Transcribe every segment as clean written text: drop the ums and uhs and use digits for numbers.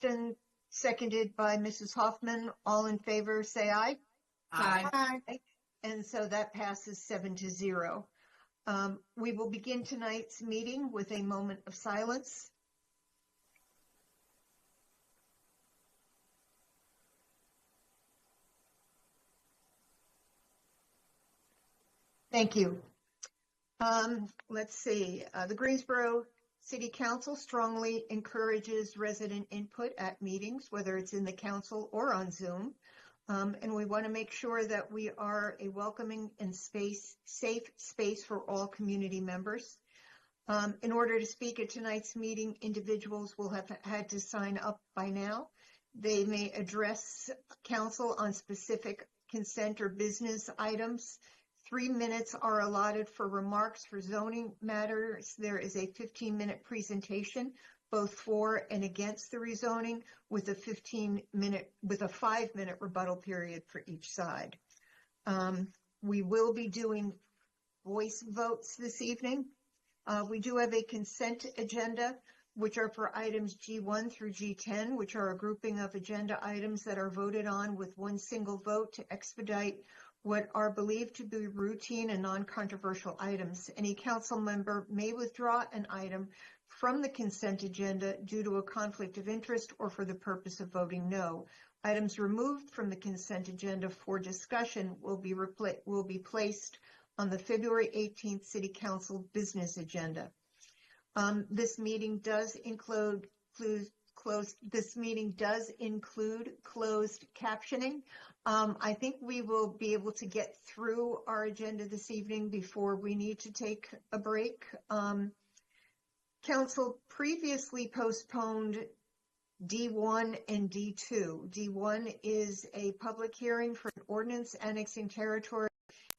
Holston, seconded by Mrs. Hoffman. All in favor, say aye. Aye. Aye. And so that passes 7-0. We will begin tonight's meeting with a moment of silence. Thank you. Let's see. The Greensboro City Council strongly encourages resident input at meetings, whether it's in the council or on Zoom. And we want to make sure that we are a welcoming and safe space for all community members. In order to speak at tonight's meeting, individuals will have had to sign up by now. They may address council on specific consent or business items. 3 minutes are allotted for remarks for zoning matters. There is a 15-minute presentation, both for and against the rezoning, with a 5-minute rebuttal period for each side. We will be doing voice votes this evening. We do have a consent agenda, which are for items G1 through G10, which are a grouping of agenda items that are voted on with one single vote to expedite what are believed to be routine and non-controversial items. Any council member may withdraw an item from the consent agenda due to a conflict of interest or for the purpose of voting no. Items removed from the consent agenda for discussion will be placed on the February 18th City Council business agenda. This meeting does include closed captioning. I think we will be able to get through our agenda this evening before we need to take a break. Council previously postponed D1 and D2. D1 is a public hearing for an ordinance annexing territory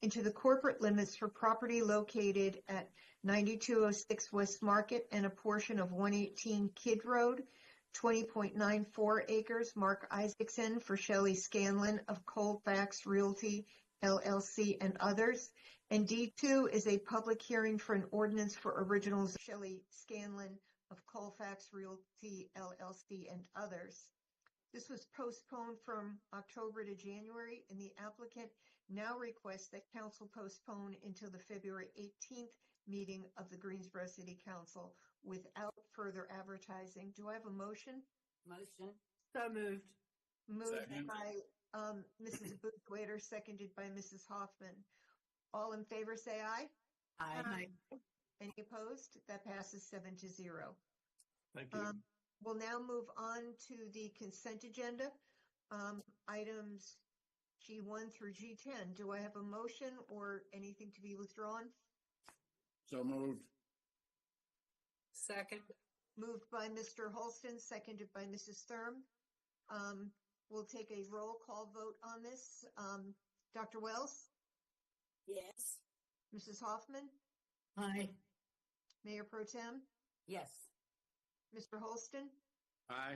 into the corporate limits for property located at 9206 West Market and a portion of 118 Kidd Road, 20.94 acres, Mark Isaacson for Shelley Scanlon of Colfax Realty, LLC, and others. And D2 is a public hearing for an ordinance for originals Shelley Scanlon of Colfax Realty, LLC, and others. This was postponed from October to January, and the applicant now requests that council postpone until the February 18th meeting of the Greensboro City Council without further advertising. Do I have a motion? Motion. So moved. Moved Second. by Mrs. Boothwaiter, seconded by Mrs. Hoffman. All in favor say aye. Aye. Any opposed? That passes 7-0. Thank you. We'll now move on to the consent agenda. Items G1 through G10. Do I have a motion or anything to be withdrawn? So moved. Second. Moved by Mr. Holston, seconded by Mrs. Thurm. We'll take a roll call vote on this. Dr. Wells? Yes. Mrs. Hoffman? Aye. Mayor Pro Tem? Yes. Mr. Holston? Aye.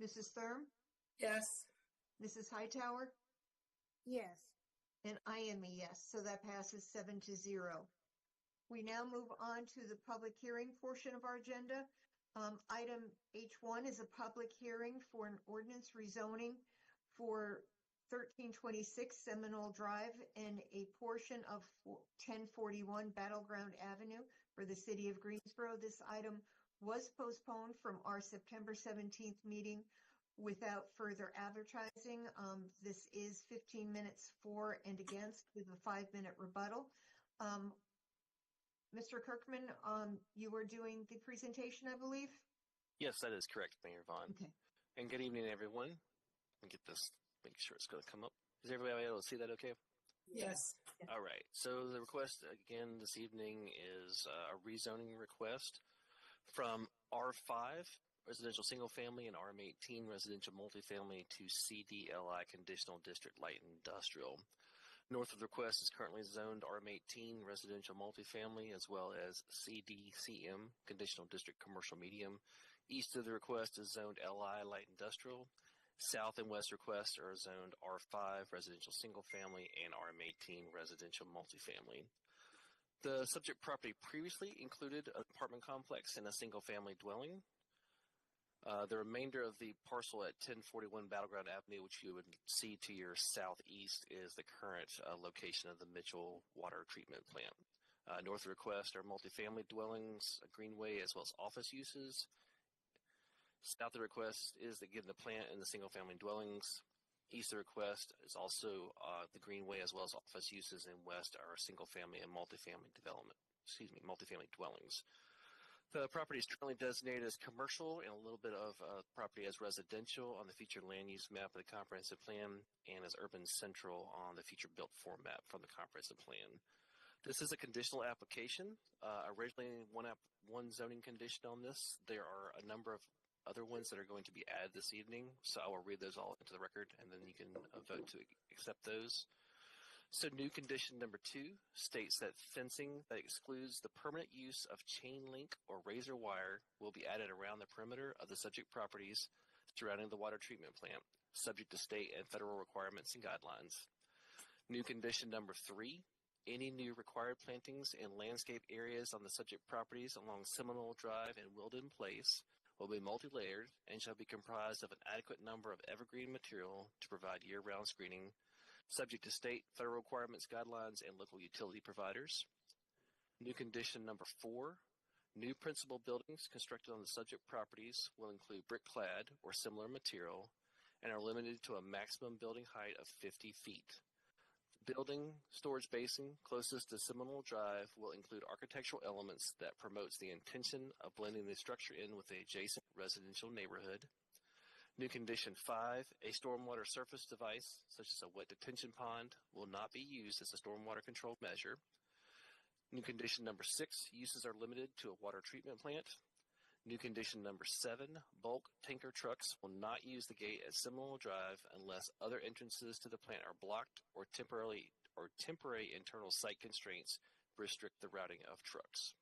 Mrs. Thurm? Yes. Mrs. Hightower? Yes. And I am a yes, so that passes 7-0. We now move on to the public hearing portion of our agenda. Item H1 is a public hearing for an ordinance rezoning for 1326 Seminole Drive and a portion of 1041 Battleground Avenue for the city of Greensboro. This item was postponed from our September 17th meeting without further advertising. This is 15 minutes for and against with a 5-minute rebuttal. Mr. Kirkman, you were doing the presentation, I believe? Yes, that is correct, Mayor Vaughn. Okay. And good evening, everyone. Let me get this, make sure it's going to come up. Is everybody able to see that okay? Yes. All right. So the request again this evening is a rezoning request from R5 residential single family and RM18 residential multifamily to CDLI conditional district light industrial. North of the request is currently zoned RM18 residential multifamily as well as CDCM conditional district commercial medium. East of the request is zoned LI light industrial. South and west requests are zoned R5 residential single family and RM18 residential multifamily. The subject property previously included an apartment complex and a single family dwelling. The remainder of the parcel at 1041 Battleground Avenue, which you would see to your southeast, is the current location of the Mitchell Water Treatment Plant. North of the request are multifamily dwellings, a greenway, as well as office uses. South of the request is, again, the plant and the single-family dwellings. East of the request is also the greenway, as well as office uses, and west are single-family and multifamily dwellings. The property is currently designated as commercial and a little bit of property as residential on the featured land use map of the comprehensive plan, and as urban central on the future built form map from the comprehensive plan. This is a conditional application. Originally, one zoning condition on this. There are a number of other ones that are going to be added this evening, so I will read those all into the record, and then you can vote to accept those. So new condition number 2 states that fencing that excludes the permanent use of chain link or razor wire will be added around the perimeter of the subject properties surrounding the water treatment plant, subject to state and federal requirements and guidelines. New condition number 3, any new required plantings in landscape areas on the subject properties along Seminole Drive and Wilden Place will be multi-layered and shall be comprised of an adequate number of evergreen material to provide year-round screening, subject to state, federal requirements, guidelines, and local utility providers. New condition number 4, new principal buildings constructed on the subject properties will include brick-clad or similar material and are limited to a maximum building height of 50 feet. Building storage basin closest to Seminole Drive will include architectural elements that promotes the intention of blending the structure in with the adjacent residential neighborhood. New condition 5, a stormwater surface device, such as a wet detention pond, will not be used as a stormwater control measure. New condition number 6, uses are limited to a water treatment plant. New condition number 7, bulk tanker trucks will not use the gate at Seminole Drive unless other entrances to the plant are blocked or temporary internal site constraints restrict the routing of trucks.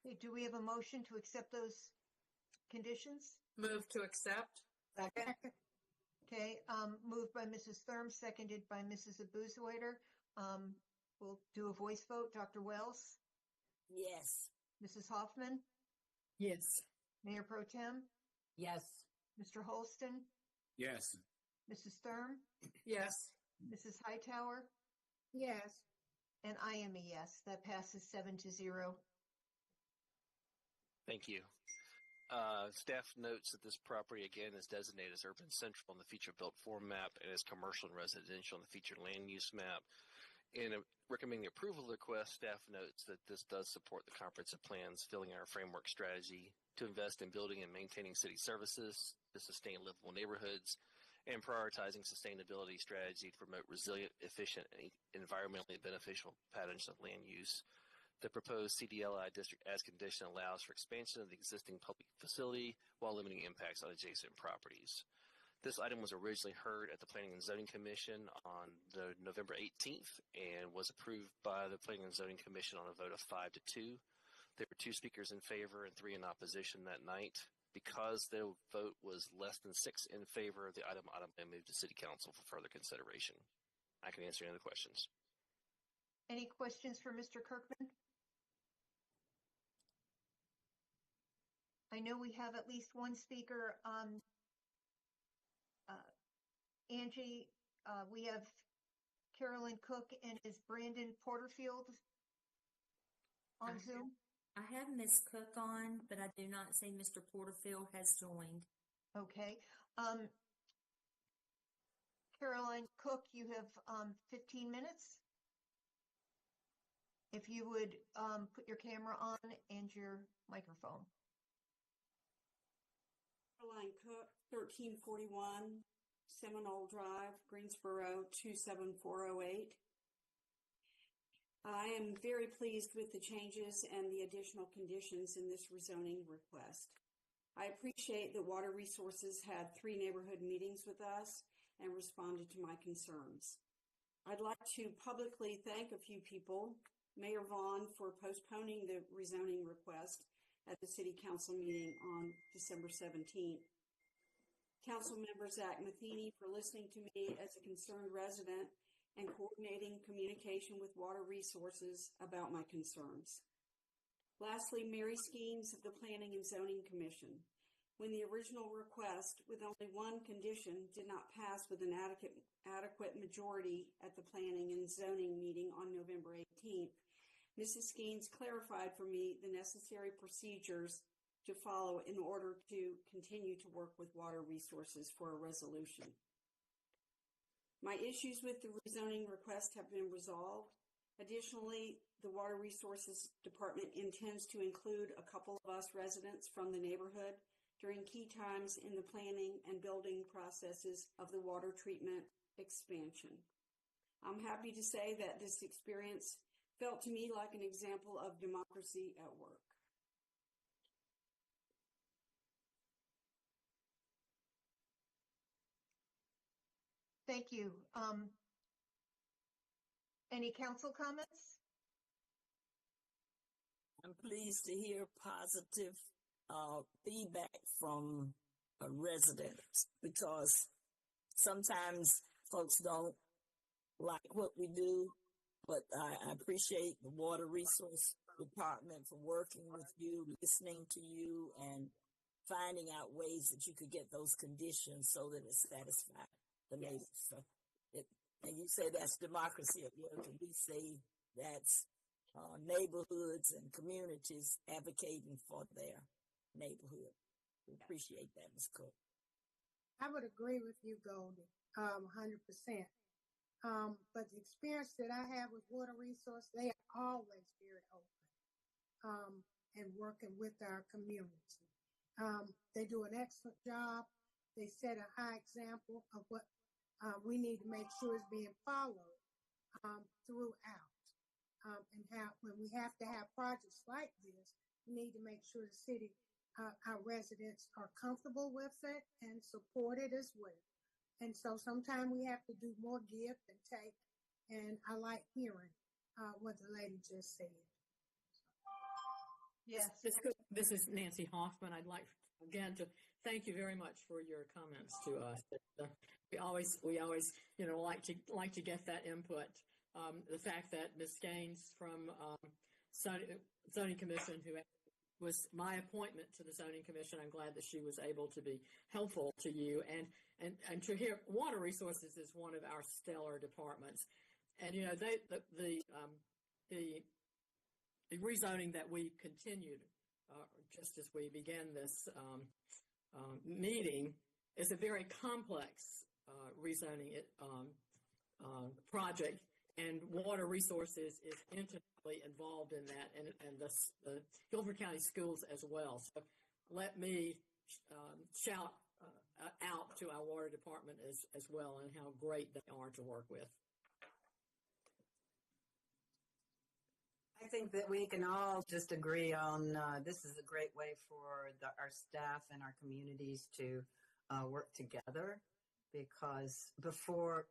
Okay, do we have a motion to accept those conditions? Move to accept. Second. Okay, moved by Mrs. Thurm, seconded by Mrs. Abuzawader. We'll do a voice vote. Dr. Wells? Yes. Mrs. Hoffman? Yes. Mayor Pro Tem? Yes. Mr. Holston? Yes. Mrs. Thurm? Yes. Mrs. Hightower? Yes. And I am a yes. That passes 7-0. Thank you. Staff notes that this property, again, is designated as urban central on the future built form map and is commercial and residential on the featured land use map. In recommending the approval of the request, staff notes that this does support the comprehensive plans, filling our framework strategy to invest in building and maintaining city services, to sustain livable neighborhoods, and prioritizing sustainability strategy to promote resilient, efficient, and environmentally beneficial patterns of land use. The proposed CDLI district as condition allows for expansion of the existing public facility while limiting impacts on adjacent properties. This item was originally heard at the Planning and Zoning Commission on the November 18th and was approved by the Planning and Zoning Commission on a vote of 5-2. There were 2 speakers in favor and 3 in opposition that night. Because the vote was less than 6 in favor of the item, I moved to City Council for further consideration. I can answer any other questions. Any questions for Mr. Kirkman? I know we have at least one speaker. Angie, we have Carolyn Cook, and is Brandon Porterfield on Zoom? I have Miss Cook on, but I do not see Mr. Porterfield has joined. Okay. Caroline Cook, you have 15 minutes. If you would put your camera on and your microphone. Caroline Cook, 1341 Seminole Drive, Greensboro 27408. I am very pleased with the changes and the additional conditions in this rezoning request. I appreciate that Water Resources had 3 neighborhood meetings with us and responded to my concerns. I'd like to publicly thank a few people, Mayor Vaughn for postponing the rezoning request at the City Council meeting on December 17th. Councilmember Zach Matheny for listening to me as a concerned resident and coordinating communication with Water Resources about my concerns. Lastly, Mary Skeens of the Planning and Zoning Commission. When the original request, with only one condition, did not pass with an adequate majority at the Planning and Zoning meeting on November 18th, Mrs. Skeens clarified for me the necessary procedures to follow in order to continue to work with Water Resources for a resolution. My issues with the rezoning request have been resolved. Additionally, the Water Resources Department intends to include a couple of us residents from the neighborhood during key times in the planning and building processes of the water treatment expansion. I'm happy to say that this experience felt to me like an example of democracy at work. Thank you. Any council comments? I'm pleased to hear positive feedback from residents because sometimes folks don't like what we do, but I appreciate the Water Resource Department for working with you, listening to you, and finding out ways that you could get those conditions so that it satisfies the neighbors. So and you say that's democracy at work, and we say that's neighborhoods and communities advocating for their neighborhood. We appreciate that, Ms. Cook. I would agree with you, Goldie, 100%. But the experience that I have with Water Resource, they are always very open and working with our community. They do an excellent job. They set a high example of what we need to make sure is being followed throughout. And how when we have to have projects like this, we need to make sure the city, our residents are comfortable with it and support it as well. And so sometimes we have to do more give than take. And I like hearing what the lady just said. Yes. This is Nancy Hoffman. I'd like again to thank you very much for your comments to us. We always like to get that input. The fact that Ms. Gaines from Zoning Commission, who was my appointment to the Zoning Commission, I'm glad that she was able to be helpful to you. And to hear Water Resources is one of our stellar departments. And, you know, the rezoning that we continued just as we began this meeting is a very complex rezoning project. And Water Resources is intimately involved in that, and the Guilford County Schools as well. So let me shout out to our water department as well, and how great they are to work with. I think that we can all just agree on this is a great way for our staff and our communities to work together, because before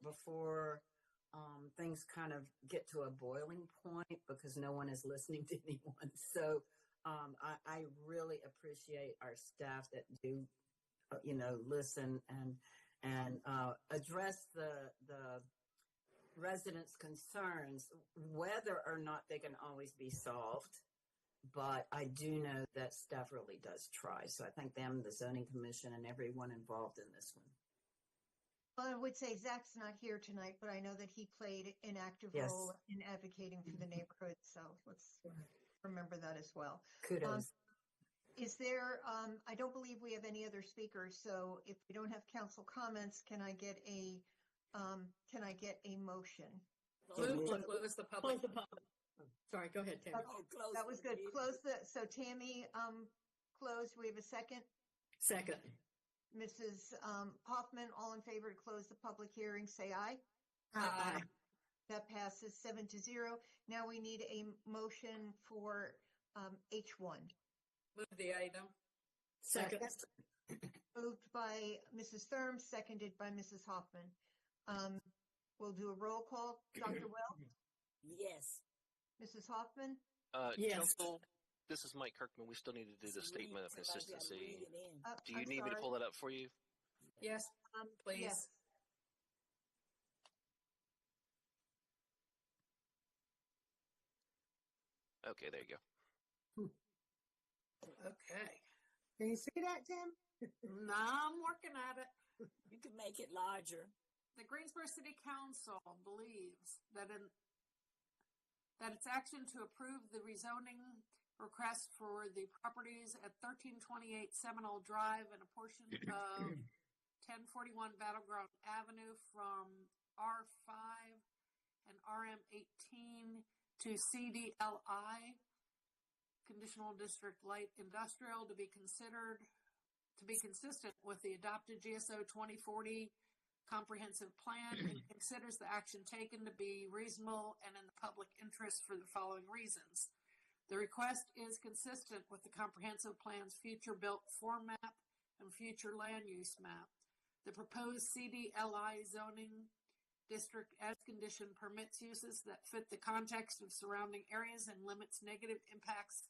things kind of get to a boiling point because no one is listening to anyone. So I really appreciate our staff that do, listen and address the residents' concerns, whether or not they can always be solved. But I do know that staff really does try. So I thank them, the Zoning Commission, and everyone involved in this one. Well, I would say Zach's not here tonight, but I know that he played an active role in advocating for the neighborhood. So let's remember that as well. Kudos. Is there, I don't believe we have any other speakers. So if we don't have council comments, can I get a motion? Move to close the public. Sorry, go ahead, Tammy. That was good. So Tammy, closed. We have a second. Second. Mrs. Hoffman, all in favor to close the public hearing, say aye. Aye. That passes 7-0. Now we need a motion for H1. Move the item. Second. Moved by Mrs. Thurm, seconded by Mrs. Hoffman. We'll do a roll call. Dr. Well? Yes. Mrs. Hoffman? Yes. Council, this is Mike Kirkman. We still need to do the statement of consistency. Do you I'm need me to sorry. pull that up for you? Yes, please. Yes. Okay, there you go. Okay. Can you see that, Tim? Now I'm working at it. You can make it larger. The Greensboro City Council believes that its action to approve the rezoning request for the properties at 1328 Seminole Drive and a portion of 1041 Battleground Avenue from R5 and RM18 to CDLI, Conditional District Light Industrial, to be consistent with the adopted GSO 2040 comprehensive plan, and considers the action taken to be reasonable and in the public interest for the following reasons. The request is consistent with the comprehensive plan's future built form map and future land use map. The proposed CDLI zoning district as condition permits uses that fit the context of surrounding areas and limits negative impacts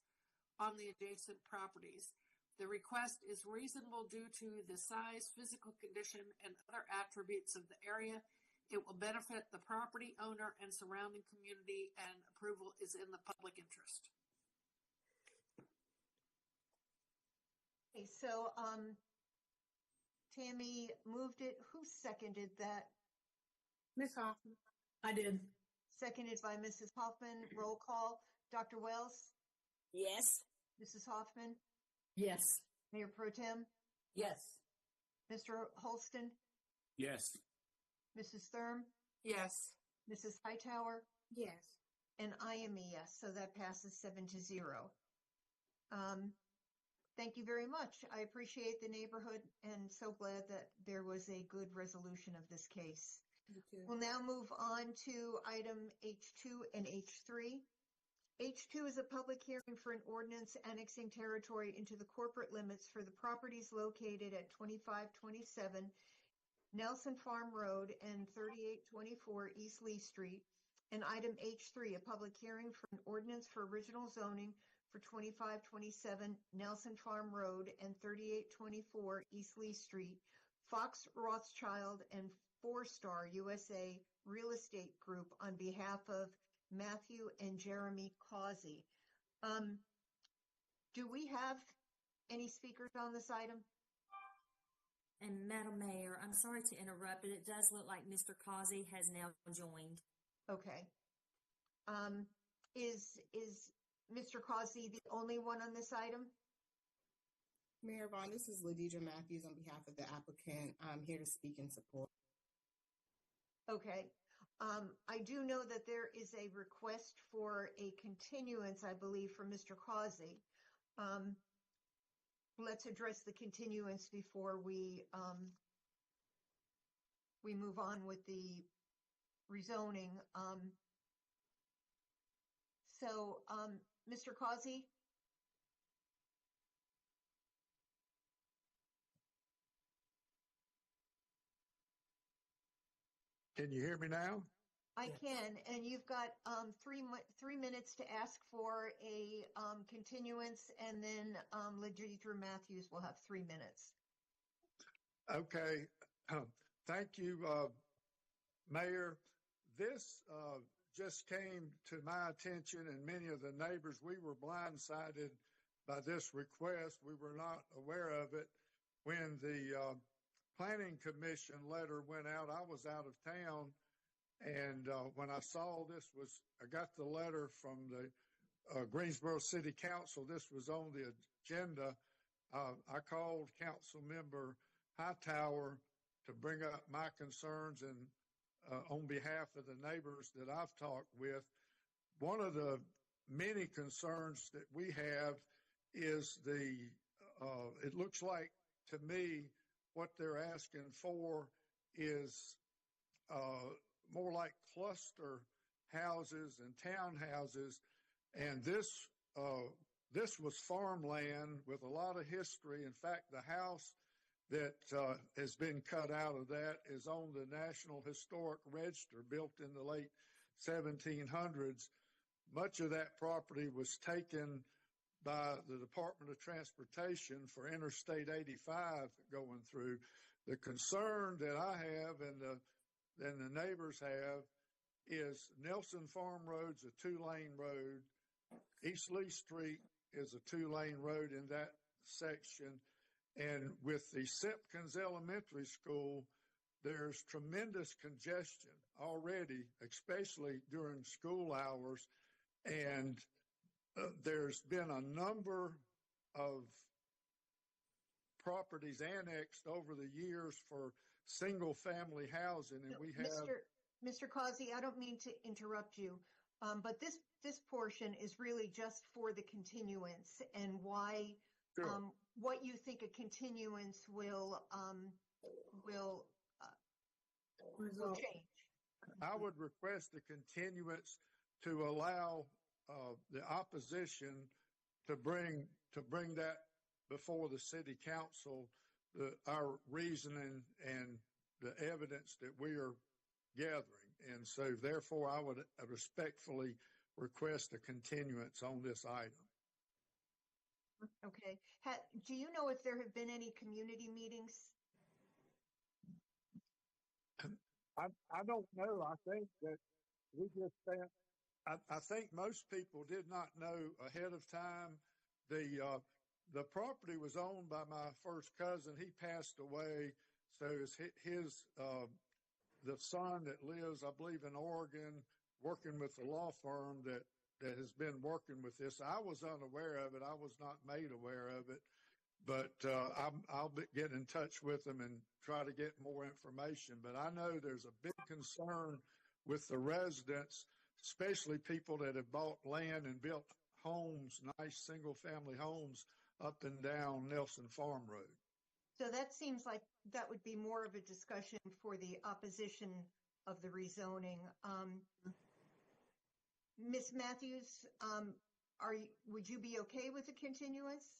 on the adjacent properties. The request is reasonable due to the size, physical condition, and other attributes of the area. It will benefit the property owner and surrounding community, and approval is in the public interest. Okay, so Tammy moved it. Who seconded that? Ms. Hoffman. I did. Seconded by Mrs. Hoffman. Roll call. Dr. Wells? Yes. Mrs. Hoffman? Yes. Mayor Pro Tem? Yes. Mr. Holston? Yes. Mrs. Thurm? Yes. Mrs. Hightower? Yes. And I am a yes, so that passes 7-0. Thank you very much. I appreciate the neighborhood and so glad that there was a good resolution of this case. Me too. We'll now move on to item H2 and H3. H2 is a public hearing for an ordinance annexing territory into the corporate limits for the properties located at 2527 Nelson Farm Road and 3824 East Lee Street. And item H3, a public hearing for an ordinance for original zoning for 2527 Nelson Farm Road and 3824 East Lee Street, Fox Rothschild and Four Star USA Real Estate Group on behalf of Matthew and Jeremy Causey. Do we have any speakers on this item? And Madam Mayor, I'm sorry to interrupt, but it does look like Mr. Causey has now joined. Okay. Is Mr. Causey the only one on this item? Mayor Vaughn, this is Ladidra Matthews on behalf of the applicant. I'm here to speak in support. Okay. I do know that there is a request for a continuance, I believe, from Mr. Causey. Let's address the continuance before we move on with the rezoning. Mr. Causey? Can you hear me now? I can, and you've got 3 minutes to ask for a continuance, and then Ladidra Matthews will have 3 minutes. Okay. Thank you, Mayor. This just came to my attention and many of the neighbors. We were blindsided by this request. We were not aware of it. When the Planning Commission letter went out, I was out of town. And when I saw I got the letter from the Greensboro City Council. This was on the agenda. I called Council Member Hightower to bring up my concerns and on behalf of the neighbors that I've talked with. One of the many concerns that we have is it looks like to me what they're asking for is more like cluster houses and townhouses. And this was farmland with a lot of history. In fact, the house that has been cut out of that is on the National Historic Register, built in the late 1700s. Much of that property was taken by the Department of Transportation for Interstate 85 going through. The concern that I have and the neighbors have is Nelson Farm Road's a 2-lane road. East Lee Street is a 2-lane road in that section. And with the Sipkins Elementary School, there's tremendous congestion already, especially during school hours. And there's been a number of properties annexed over the years for single family housing. And we have Mr. Causey, I don't mean to interrupt you, but this portion is really just for the continuance and why, Sure. What you think a continuance will change. I would request a continuance to allow the opposition to bring that before the city council, our reasoning and the evidence that we are gathering. And so therefore I would respectfully request a continuance on this item. Okay. Do you know if there have been any community meetings? I don't know. I think that we just spent, I think most people did not know ahead of time. The property was owned by my first cousin. He passed away. So it's the son that lives, I believe, in Oregon, working with the law firm that has been working with this. I was unaware of it. I was not made aware of it, but I'll get in touch with them and try to get more information. But I know there's a big concern with the residents, especially people that have bought land and built homes, nice single family homes up and down Nelson Farm Road. So that seems like that would be more of a discussion for the opposition of the rezoning. Ms. Matthews, would you be okay with the continuance?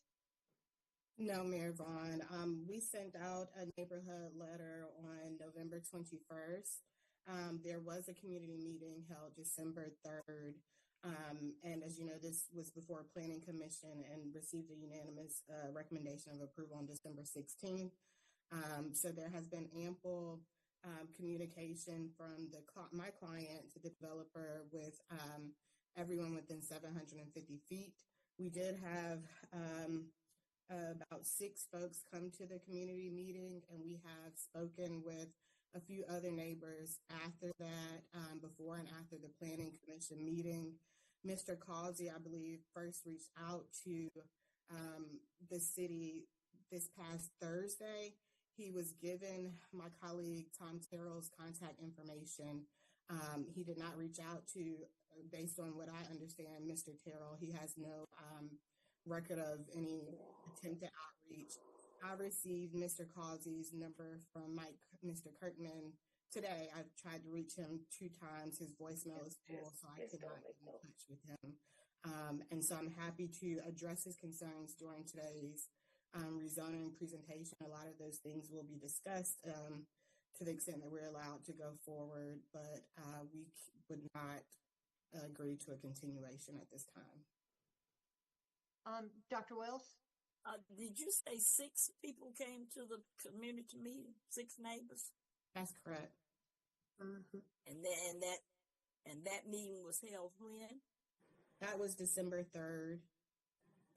No, Mayor Vaughn. We sent out a neighborhood letter on November 21st. There was a community meeting held December 3rd. And as you know, this was before Planning Commission and received a unanimous recommendation of approval on December 16th. So there has been ample communication from my client, the developer, with everyone within 750 feet. We did have about 6 folks come to the community meeting, and we have spoken with a few other neighbors after that, before and after the Planning Commission meeting. Mr. Causey, I believe, first reached out to the city this past Thursday. He was given my colleague Tom Terrell's contact information. He did not reach out to, based on what I understand, Mr. Terrell. He has no record of any attempted outreach. I received Mr. Causey's number from Mr. Kirkman today. I've tried to reach him 2 times. His voicemail is full, so I could not get in touch with him. And so I'm happy to address his concerns during today's rezoning presentation. A lot of those things will be discussed to the extent that we're allowed to go forward, but we would not agree to a continuation at this time. Dr. Wells? Did you say 6 people came to the community meeting? 6 neighbors? That's correct. Mm-hmm. And that meeting was held when? That was December 3rd.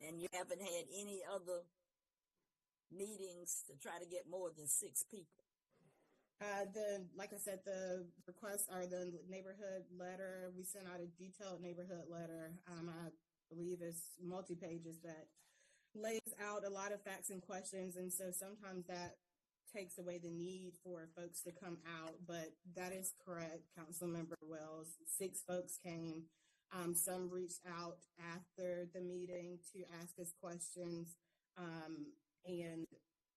And you haven't had any other meetings to try to get more than 6 people? Like I said, the request or the neighborhood letter, we sent out a detailed neighborhood letter. I believe it's multi-pages that lays out a lot of facts and questions. And so sometimes that takes away the need for folks to come out, but that is correct, Councilmember Wells. 6 folks came. Some reached out after the meeting to ask us questions. And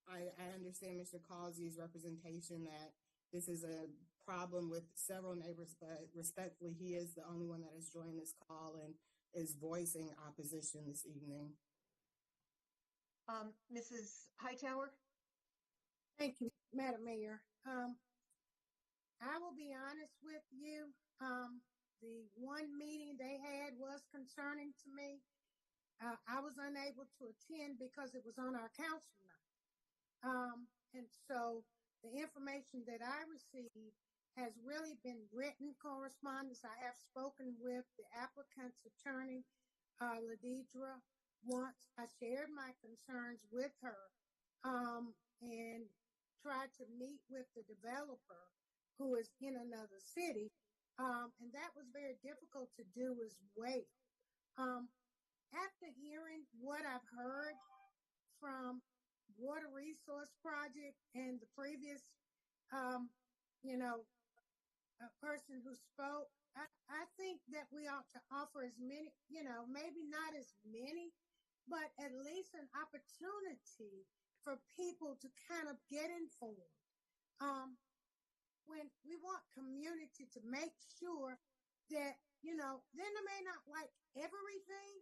I understand Mr. Causey's representation that this is a problem with several neighbors, but respectfully, he is the only one that has joined this call and is voicing opposition this evening. Mrs. Hightower? Thank you, Madam Mayor. I will be honest with you. The one meeting they had was concerning to me. I was unable to attend because it was on our council night. And so the information that I received has really been written correspondence. I have spoken with the applicant's attorney, Ladidra, once I shared my concerns with her, and tried to meet with the developer who is in another city. And that was very difficult to do as well. After hearing what I've heard from Water Resource Project and the previous, um, you know, person who spoke, I think that we ought to offer as many, maybe not as many, but at least an opportunity for people to kind of get informed. When we want community to make sure that, then they may not like everything,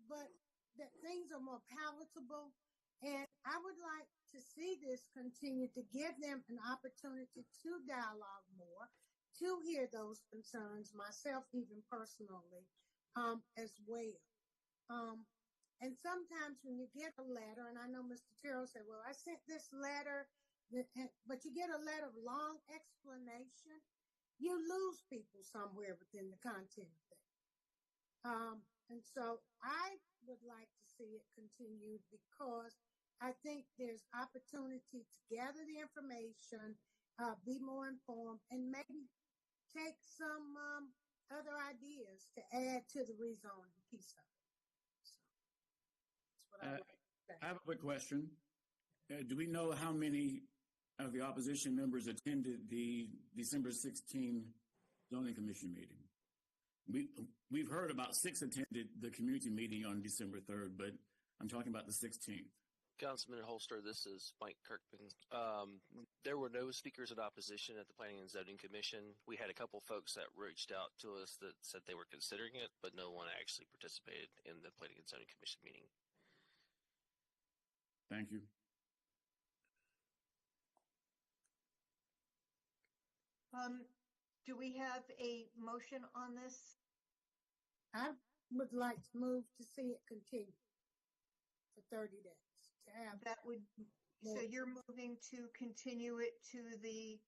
but that things are more palatable. And I would like to see this continue to give them an opportunity to dialogue more, to hear those concerns, myself even personally, as well. And sometimes when you get a letter, and I know Mr. Terrell said, well, I sent this letter, but you get a letter of long explanation, you lose people somewhere within the content of that. And so I would like to see it continue because I think there's opportunity to gather the information, be more informed, and maybe take some other ideas to add to the rezoning piece of it. So that's what I would like to say. I have a quick question. Do we know how many of the opposition members attended the December 16 zoning commission meeting? We've heard about 6 attended the community meeting on December 3rd, but I'm talking about the 16th. Councilman Holster, this is Mike Kirkman. There were no speakers in opposition at the Planning and Zoning Commission. We had a couple folks that reached out to us that said they were considering it, but no one actually participated in the Planning and Zoning Commission meeting. Thank you. Do we have a motion on this? I would like to move to see it continue for 30 days. That would, so you're moving to continue it to the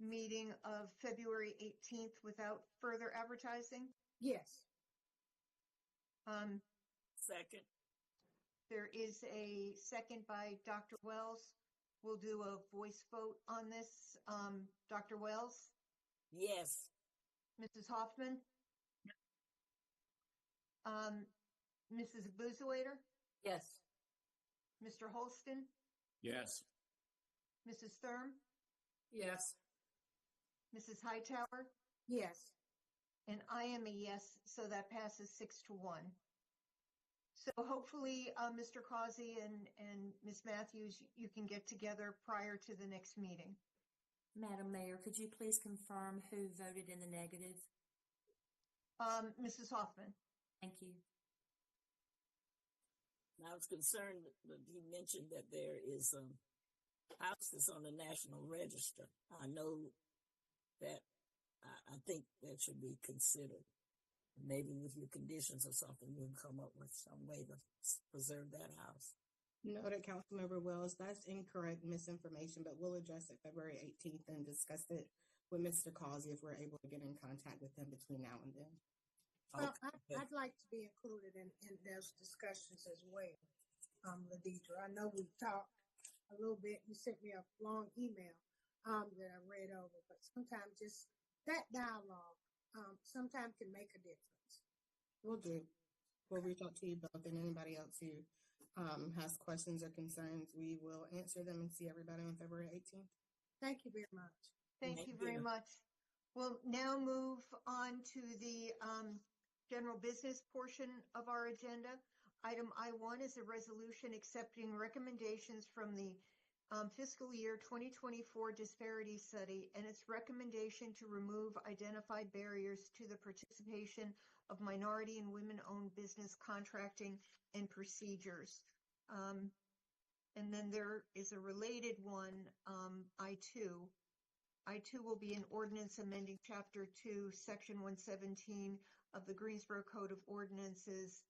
meeting of February 18th without further advertising? Yes. Second. There is a second by Dr. Wells. We'll do a voice vote on this. Dr. Wells? Yes. Mrs. Hoffman? Mrs. Buzowater? Yes. Mr. Holston? Yes. Mrs. Thurm? Yes. Mrs. Hightower? Yes. And I am a yes, so that passes 6-1. So hopefully, Mr. Causey and Ms. Matthews, you can get together prior to the next meeting. Madam Mayor, could you please confirm who voted in the negative? Mrs. Hoffman. Thank you. I was concerned that he mentioned that there is houses on the National Register. I know that I think that should be considered. Maybe with your conditions or something, we'll come up with some way to preserve that house. Noted, Councilmember Wells. That's incorrect misinformation, but we'll address it February 18th and discuss it with Mr. Causey if we're able to get in contact with him between now and then. Well, I'd like to be included in those discussions as well, Ladidra. I know we've talked a little bit. You sent me a long email that I read over, but sometimes just that dialogue sometimes can make a difference. We'll do. We'll reach out to you both and anybody else who has questions or concerns. We will answer them and see everybody on February 18th. Thank you very much. Thank you very much. We'll now move on to the general business portion of our agenda. Item I1 is a resolution accepting recommendations from the fiscal year 2024 disparity study and its recommendation to remove identified barriers to the participation of minority and women-owned business contracting and procedures. And then there is a related one, I2. I2 will be an ordinance amending Chapter 2, Section 117 of the Greensboro Code of Ordinances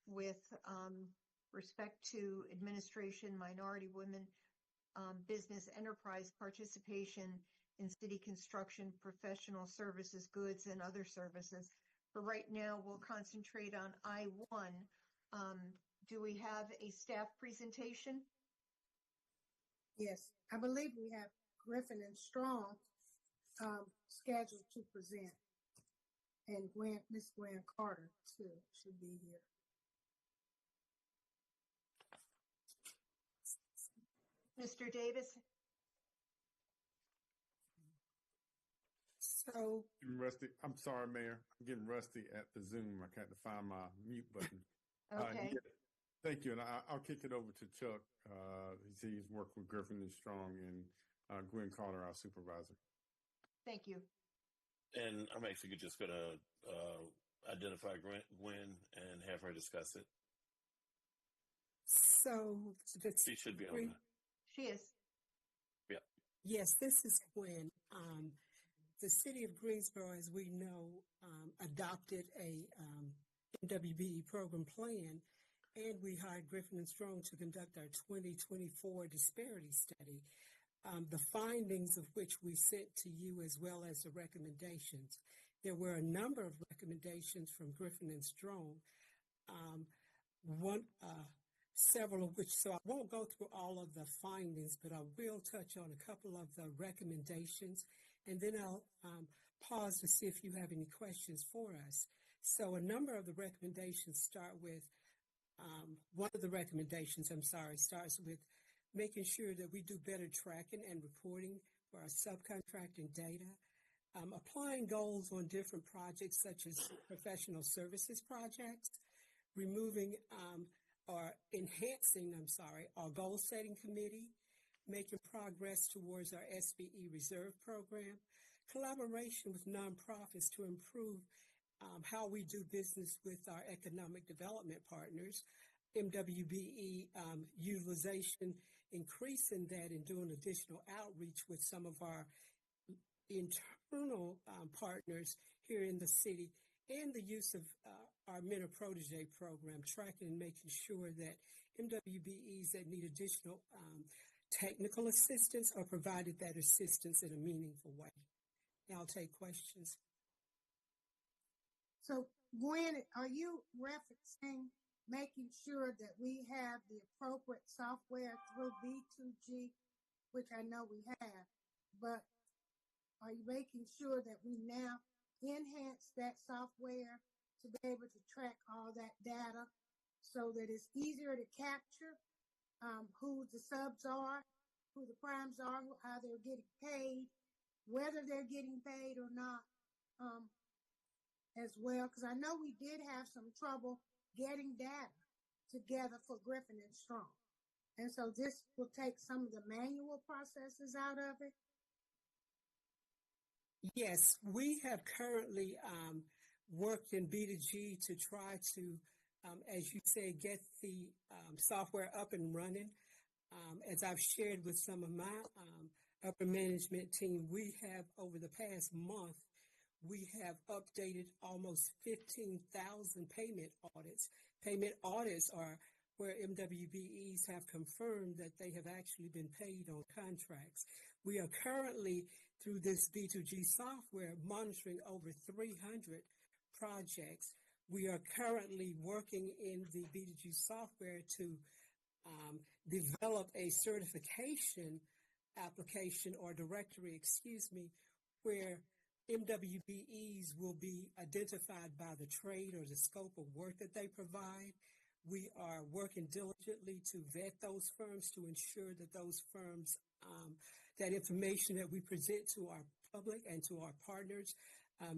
with respect to administration, minority women, business enterprise participation in city construction, professional services, goods, and other services. For right now, we'll concentrate on I1, Do we have a staff presentation? Yes, I believe we have Griffin and Strong scheduled to present, and Miss Gwen Carter too should be here. Mr. Davis? So, rusty. I'm sorry, Mayor. I'm getting rusty at the Zoom. I can't find my mute button. Okay. Yeah, thank you. And I'll kick it over to Chuck. He's worked with Griffin and Strong and Gwen Carter, our supervisor. Thank you. And I'm actually just going to identify Gwen and have her discuss it. So, she should be on that. She is. Yeah. Yes, this is Gwen. The city of Greensboro, as we know, adopted a MWBE program plan, and we hired Griffin and Strong to conduct our 2024 disparity study, the findings of which we sent to you as well as the recommendations. There were a number of recommendations from Griffin and Strong, several of which, so I won't go through all of the findings, but I will touch on a couple of the recommendations, and then I'll pause to see if you have any questions for us. So a number of the recommendations start with, one of the recommendations, starts with making sure that we do better tracking and reporting for our subcontracting data, applying goals on different projects such as professional services projects, removing or enhancing, our goal setting committee, making progress towards our SBE reserve program, collaboration with nonprofits to improve how we do business with our economic development partners, MWBE utilization, increasing that and doing additional outreach with some of our internal partners here in the city, and the use of our Mentor Protege program, tracking and making sure that MWBEs that need additional technical assistance are provided that assistance in a meaningful way. Now I'll take questions. So, Gwen, are you referencing making sure that we have the appropriate software through B2G, which I know we have, but are you making sure that we now enhance that software to be able to track all that data so that it's easier to capture who the subs are, who the primes are, how they're getting paid, whether they're getting paid or not, as well? Because I know we did have some trouble getting data together for Griffin and Strong. And so this will take some of the manual processes out of it. Yes, we have currently worked in B2G to try to, as you say, get the software up and running. As I've shared with some of my upper management team, we have, over the past month, we have updated almost 15,000 payment audits. Payment audits are where MWBEs have confirmed that they have actually been paid on contracts. We are currently, through this B2G software, monitoring over 300 projects. We are currently working in the B2G software to develop a certification application or directory, where MWBEs will be identified by the trade or the scope of work that they provide. We are working diligently to vet those firms to ensure that those firms, that information that we present to our public and to our partners,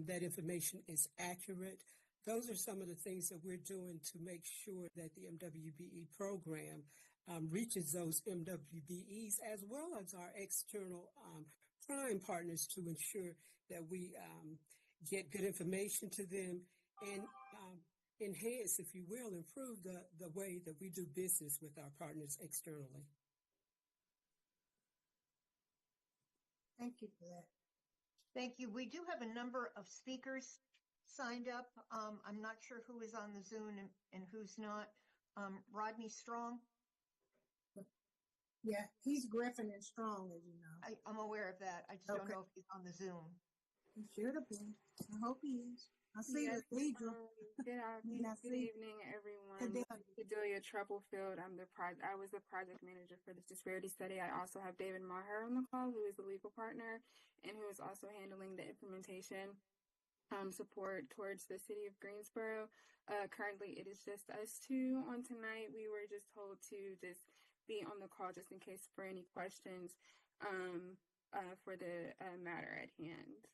that information is accurate. Those are some of the things that we're doing to make sure that the MWBE program reaches those MWBEs as well as our external prime partners to ensure that we get good information to them and enhance, if you will, improve the way that we do business with our partners externally. Thank you for that. Thank you. We do have a number of speakers signed up. I'm not sure who is on the Zoom and who's not. Rodney Strong? Yeah, he's Griffin and Strong, as you know. I'm aware of that. I just don't know if he's on the Zoom. He should have been. I hope he is. I see the Deidre. Good evening, everyone. Bedelia Troublefield. I was the project manager for this disparity study. I also have David Maher on the call, who is the legal partner and who is also handling the implementation support towards the city of Greensboro. Currently, it is just us two on tonight. We were just told to just be on the call just in case for any questions for the matter at hand.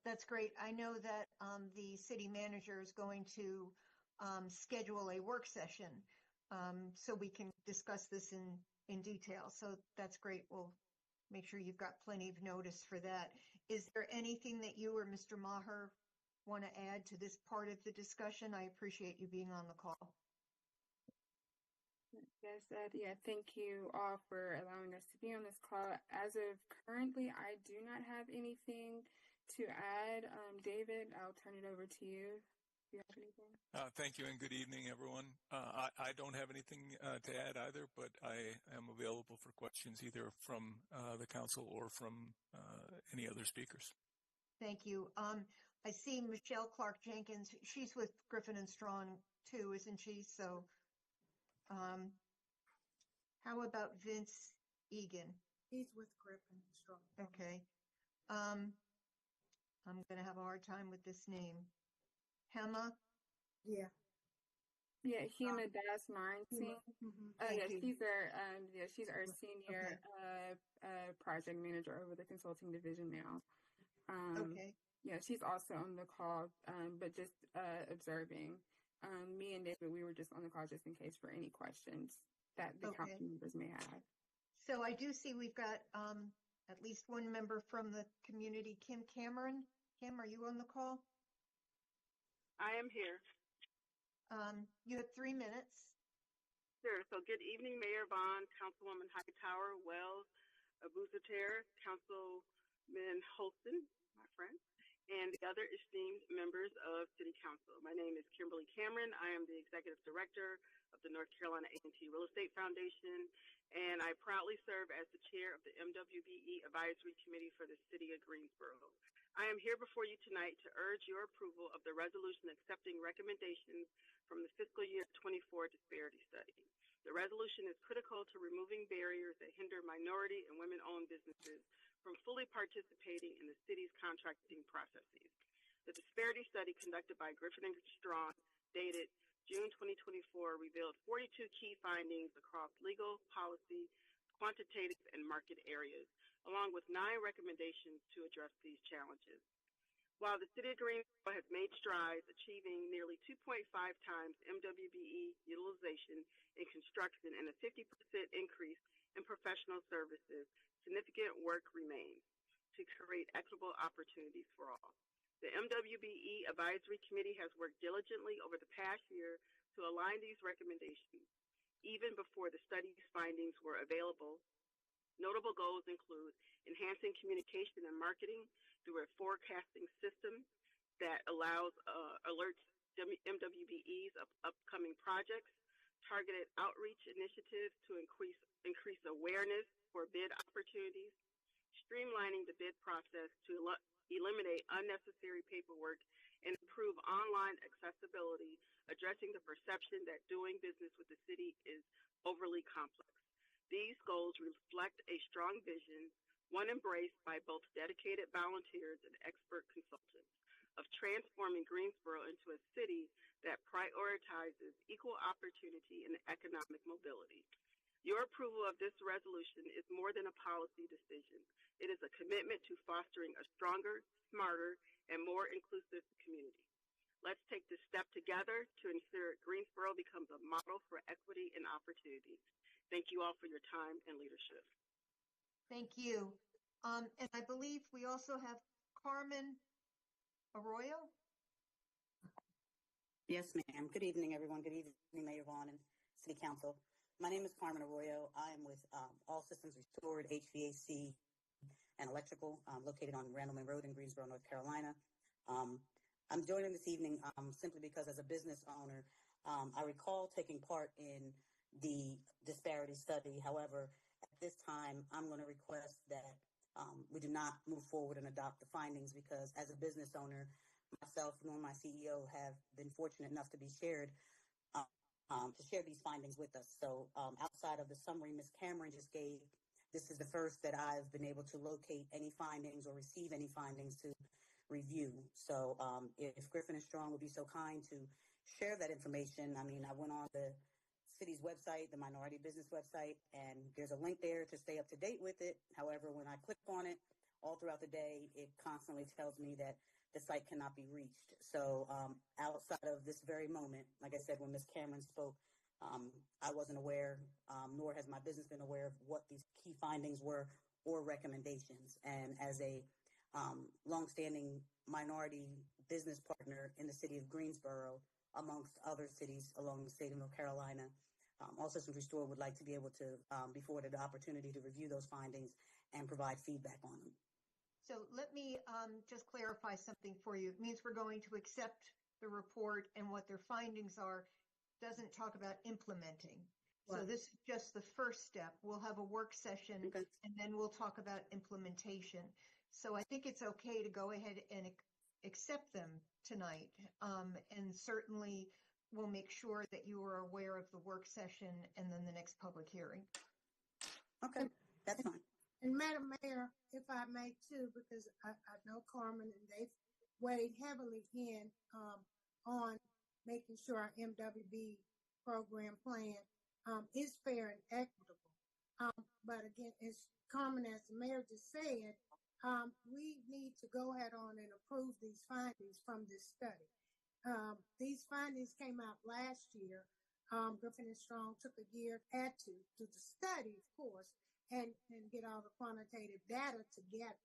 That's great. I know that the city manager is going to schedule a work session so we can discuss this in detail. So that's great. We'll make sure you've got plenty of notice for that. Is there anything that you or Mr. Maher want to add to this part of the discussion? I appreciate you being on the call. Yes, thank you all for allowing us to be on this call. As of currently, I do not have anything to add. David, I'll turn it over to you. Do you have anything? Thank you and good evening, everyone. I don't have anything to add either, but I am available for questions either from the council or from any other speakers. Thank you. I see Michelle Clark Jenkins. She's with Griffin and Strong too, isn't she? So how about Vince Egan? He's with Griffin and Strong. Okay. I'm going to have a hard time with this name. Hema? Yeah. Yeah, Hema Das Martin. She's our senior project manager over the consulting division now. Okay. Yeah, she's also on the call, but just observing. Me and David, we were just on the call just in case for any questions that the council members may have. So I do see we've got at least one member from the community, Kim Cameron. Kim, are you on the call? I am here. You have 3 minutes. Sure. So good evening, Mayor Vaughn, Councilwoman Hightower, Wells, Abuzater, Councilman Holston, my friend, and the other esteemed members of City Council. My name is Kimberly Cameron. I am the Executive Director of the North Carolina A&T Real Estate Foundation, and I proudly serve as the Chair of the MWBE Advisory Committee for the City of Greensboro. I am here before you tonight to urge your approval of the resolution accepting recommendations from the fiscal year 24 disparity study. The resolution is critical to removing barriers that hinder minority and women-owned businesses from fully participating in the city's contracting processes. The disparity study conducted by Griffin and Strong, dated June 2024, revealed 42 key findings across legal, policy, quantitative, and market areas, along with 9 recommendations to address these challenges. While the City of Greensboro has made strides, achieving nearly 2.5 times MWBE utilization in construction and a 50% increase in professional services, significant work remains to create equitable opportunities for all. The MWBE Advisory Committee has worked diligently over the past year to align these recommendations. Even before the study's findings were available, notable goals include enhancing communication and marketing through a forecasting system that allows alerts MWBEs of upcoming projects, targeted outreach initiatives to increase awareness for bid opportunities, streamlining the bid process to eliminate unnecessary paperwork and improve online accessibility, addressing the perception that doing business with the city is overly complex. These goals reflect a strong vision, one embraced by both dedicated volunteers and expert consultants, of transforming Greensboro into a city that prioritizes equal opportunity and economic mobility. Your approval of this resolution is more than a policy decision. It is a commitment to fostering a stronger, smarter, and more inclusive community. Let's take this step together to ensure Greensboro becomes a model for equity and opportunity. Thank you all for your time and leadership. Thank you. And I believe we also have Carmen Arroyo. Yes, ma'am. Good evening, everyone. Good evening, Mayor Vaughn and City Council. My name is Carmen Arroyo. I am with All Systems Restored HVAC and Electrical, located on Randleman Road in Greensboro, North Carolina. I'm joining this evening simply because as a business owner, I recall taking part in the disparity study. However, at this time, I'm going to request that we do not move forward and adopt the findings because as a business owner, myself nor my CEO have been fortunate enough to be shared to share these findings with us. So outside of the summary Ms. Cameron just gave, this is the first that I've been able to locate any findings or receive any findings to review. So if Griffin and Strong would be so kind to share that information. I mean, I went on the city's website, the minority business website, and there's a link there to stay up to date with it. However, when I click on it all throughout the day, it constantly tells me that the site cannot be reached. So outside of this very moment, like I said, when Ms. Cameron spoke, I wasn't aware, nor has my business been aware of what these key findings were or recommendations. And as a longstanding minority business partner in the city of Greensboro, amongst other cities along the state of North Carolina, All Systems Restored would like to be able to be afforded the opportunity to review those findings and provide feedback on them. So let me just clarify something for you. It means we're going to accept the report and what their findings are. Doesn't talk about implementing. So Right. this is just the first step. We'll have a work session Okay. and then we'll talk about implementation. So I think it's okay to go ahead and accept them tonight. And certainly we'll make sure that you are aware of the work session and then the next public hearing. Okay, that's fine. And Madam Mayor, if I may too, because I know Carmen and they've weighed heavily in on making sure our MWB program plan is fair and equitable. But again, as Carmen, as the mayor just said, we need to go ahead on and approve these findings from this study. These findings came out last year. Griffin and Strong took a year to add to the study, of course, and get all the quantitative data together.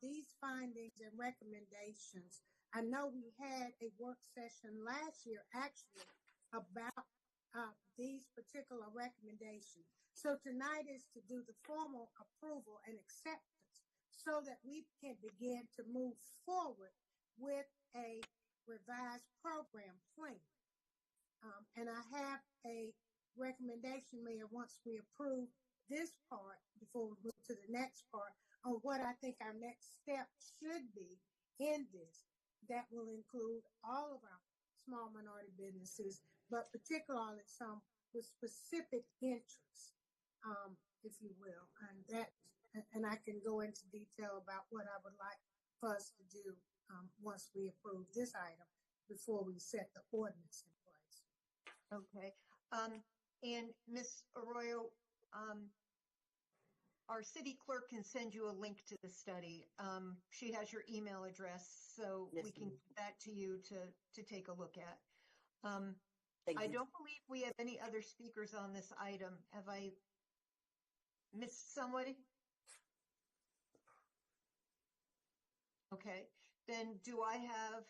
These findings and recommendations, I know we had a work session last year actually about these particular recommendations. So tonight is to do the formal approval and acceptance so that we can begin to move forward with a revised program plan. And I have a recommendation, Mayor, once we approve this part, before we move to the next part, on what I think our next step should be in this. That will include all of our small minority businesses, but particularly some with specific interests, if you will. And I can go into detail about what I would like for us to do once we approve this item before we set the ordinance in place. Okay. And Ms. Arroyo, our city clerk can send you a link to the study. She has your email address, so Yes, we can ma'am. give that to you to take a look at. Thank I you. don't believe we have any other speakers on this item. Have I missed somebody? Okay. Then do I have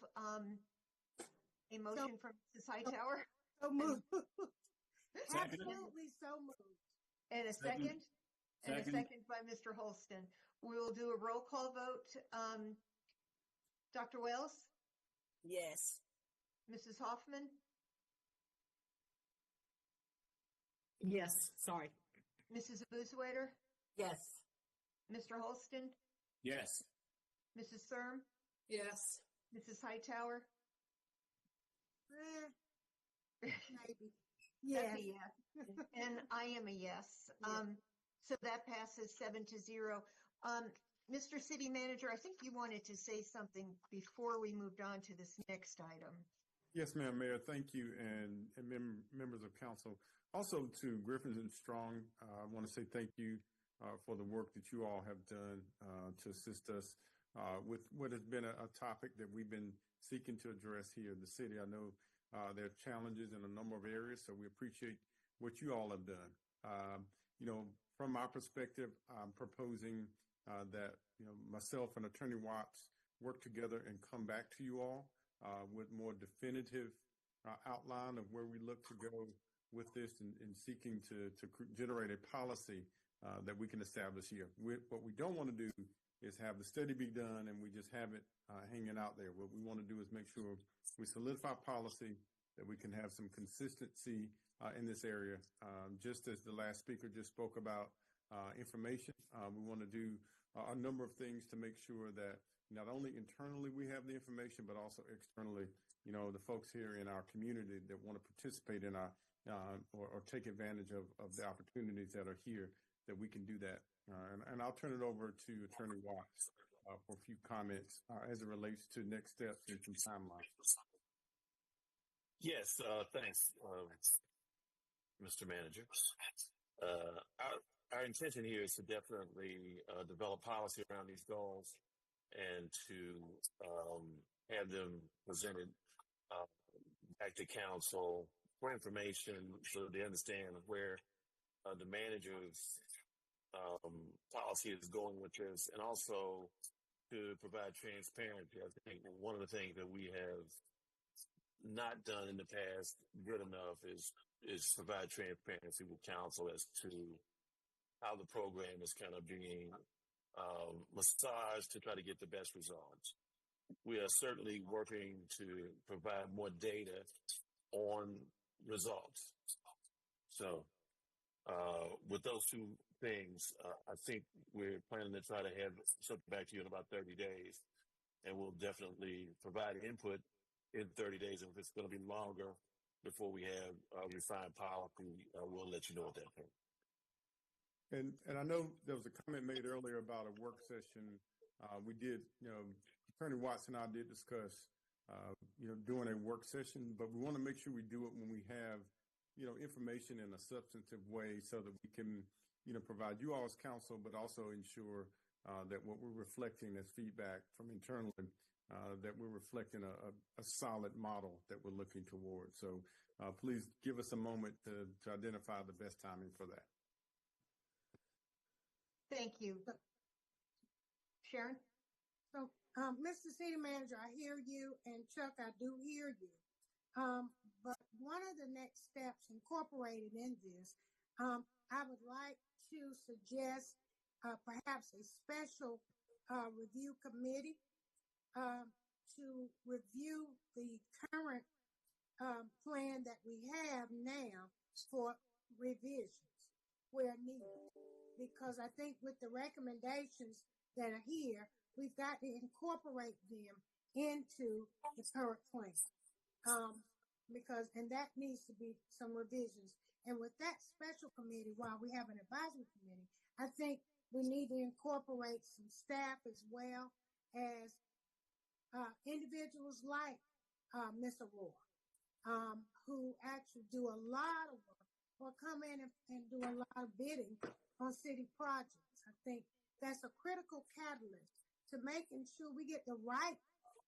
a motion from Mrs. Hightower? So moved. Second. Absolutely so moved. And a Second. second? And a Second. second by Mr. Holston. We will do a roll call vote. Dr. Wells, Yes. Mrs. Hoffman, Yes. Sorry. Mrs. Abuzuader, Yes. Mr. Holston, Yes. Mrs. Thurm, Yes. Mrs. Hightower. Maybe. That's Yes. a yes. And I am a yes. So that passes 7-0. Mr. City Manager, I think you wanted to say something before we moved on to this next item. Yes, ma'am, Mayor. Thank you, and members of council. Also to Griffin and Strong, I want to say thank you for the work that you all have done to assist us with what has been a topic that we've been seeking to address here in the city. I know there are challenges in a number of areas, so we appreciate what you all have done. From our perspective, I'm proposing that myself and Attorney Watts work together and come back to you all with more definitive outline of where we look to go with this and seeking to generate a policy that we can establish here. What we don't want to do is have the study be done and we just have it hanging out there. What we want to do is make sure we solidify policy, that we can have some consistency in this area. Just as the last speaker just spoke about information. We want to do a number of things to make sure that not only internally we have the information, but also externally, the folks here in our community that want to participate in our or take advantage of the opportunities that are here, that we can do that. And I'll turn it over to Attorney Watts for a few comments as it relates to next steps and some timelines. Yes, thanks, Mr. Manager. Our intention here is to definitely develop policy around these goals and to have them presented back to council for information so they understand where the manager's policy is going with this, and also to provide transparency. I think one of the things that we have not done in the past good enough is provide transparency with council as to how the program is kind of being massaged to try to get the best results. We are certainly working to provide more data on results. So with those two things, I think we're planning to try to have something back to you in about 30 days, and we'll definitely provide input in 30 days. And if it's going to be longer before we have refined policy, we'll let you know at that point. And I know there was a comment made earlier about a work session. We did, Attorney Watts and I did discuss, doing a work session, but we want to make sure we do it when we have, information in a substantive way so that we can, provide you all as counsel, but also ensure that what we're reflecting as feedback from internally, that we're reflecting a solid model that we're looking towards. So please give us a moment to identify the best timing for that. Thank you. Sharon? So, Mr. City Manager, I hear you, and Chuck, I do hear you. But one of the next steps incorporated in this, I would like to suggest perhaps a special review committee to review the current plan that we have now for revisions where needed. Because I think with the recommendations that are here, we've got to incorporate them into the current plan. And that needs to be some revisions. And with that special committee, while we have an advisory committee, I think we need to incorporate some staff as well as individuals like Ms. Aurora, who actually do a lot of work or come in and do a lot of bidding on city projects. I think that's a critical catalyst to making sure we get the right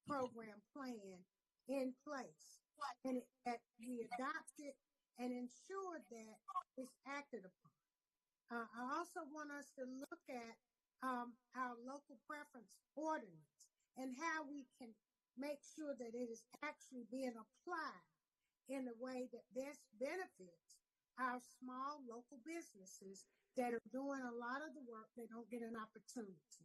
program plan in place and that we adopt it and ensure that it's acted upon. I also want us to look at our local preference ordinance and how we can make sure that it is actually being applied in a way that best benefits our small local businesses that are doing a lot of the work they don't get an opportunity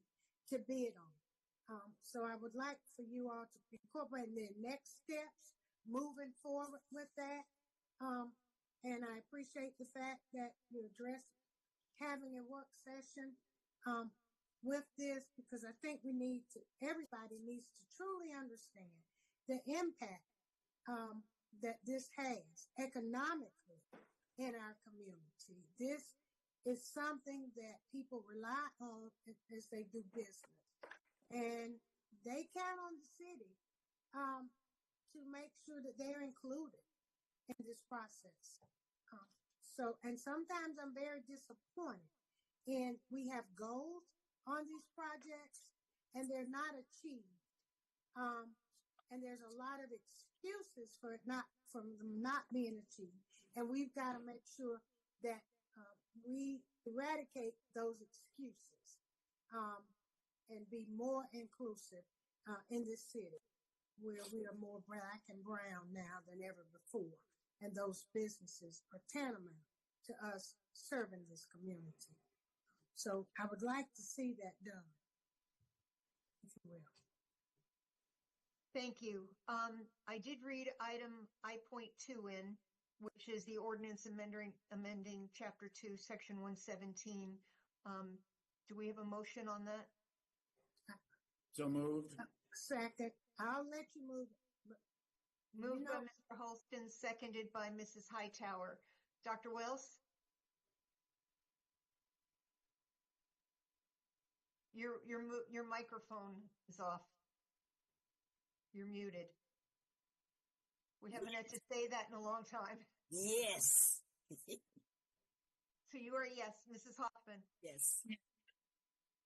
to bid on. So I would like for you all to incorporate the next steps moving forward with that. And I appreciate the fact that you addressed having a work session with this, because I think everybody needs to truly understand the impact that this has economically in our community. This is something that people rely on as they do business. And they count on the city to make sure that they're included in this process. And sometimes I'm very disappointed. And we have goals on these projects, and they're not achieved. And there's a lot of excuses for them not being achieved. And we've got to make sure that we eradicate those excuses and be more inclusive in this city, where we are more black and brown now than ever before. And those businesses are tantamount to us serving this community. So I would like to see that done, if you will. Thank you. I did read item I.2 in, which is the ordinance amending Chapter 2, Section 117, Do we have a motion on that? So moved. Second. I'll let you move it. Moved by Mr. Holston, seconded by Mrs. Hightower. Dr. Wells? Your microphone is off. You're muted. We haven't had to say that in a long time. Yes. So you are yes. Mrs. Hoffman? Yes.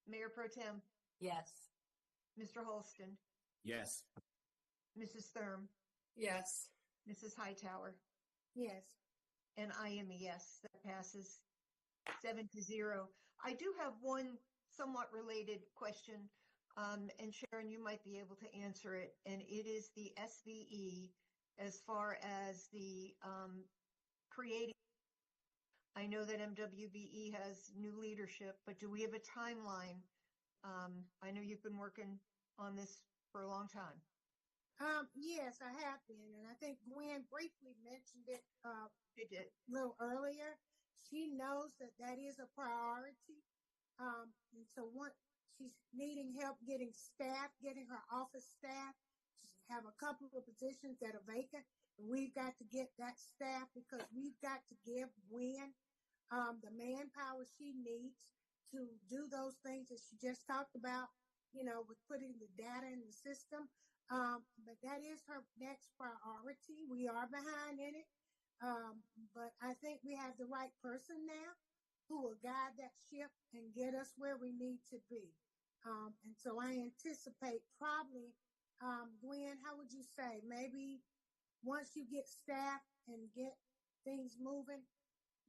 Mayor Pro Tem? Yes. Mr. Holston? Yes. Mrs. Thurm? Yes. Mrs. Hightower? Yes. And I am a yes. That passes 7-0. I do have one somewhat related question, and Sharon, you might be able to answer it. And it is the SVE as far as the creating. I know that MWBE has new leadership, but do we have a timeline? I know you've been working on this for a long time. Yes, I have been, and I think Gwen briefly mentioned it She did. a little earlier. She knows that that is a priority, and so she's needing help getting staff, getting her office staff. She have a couple of positions that are vacant, and we've got to get that staff because we've got to give Gwen the manpower she needs to do those things that she just talked about, with putting the data in the system. But that is her next priority. We are behind in it. But I think we have the right person now who will guide that ship and get us where we need to be. And so I anticipate probably, Gwen, how would you say, maybe once you get staff and get things moving,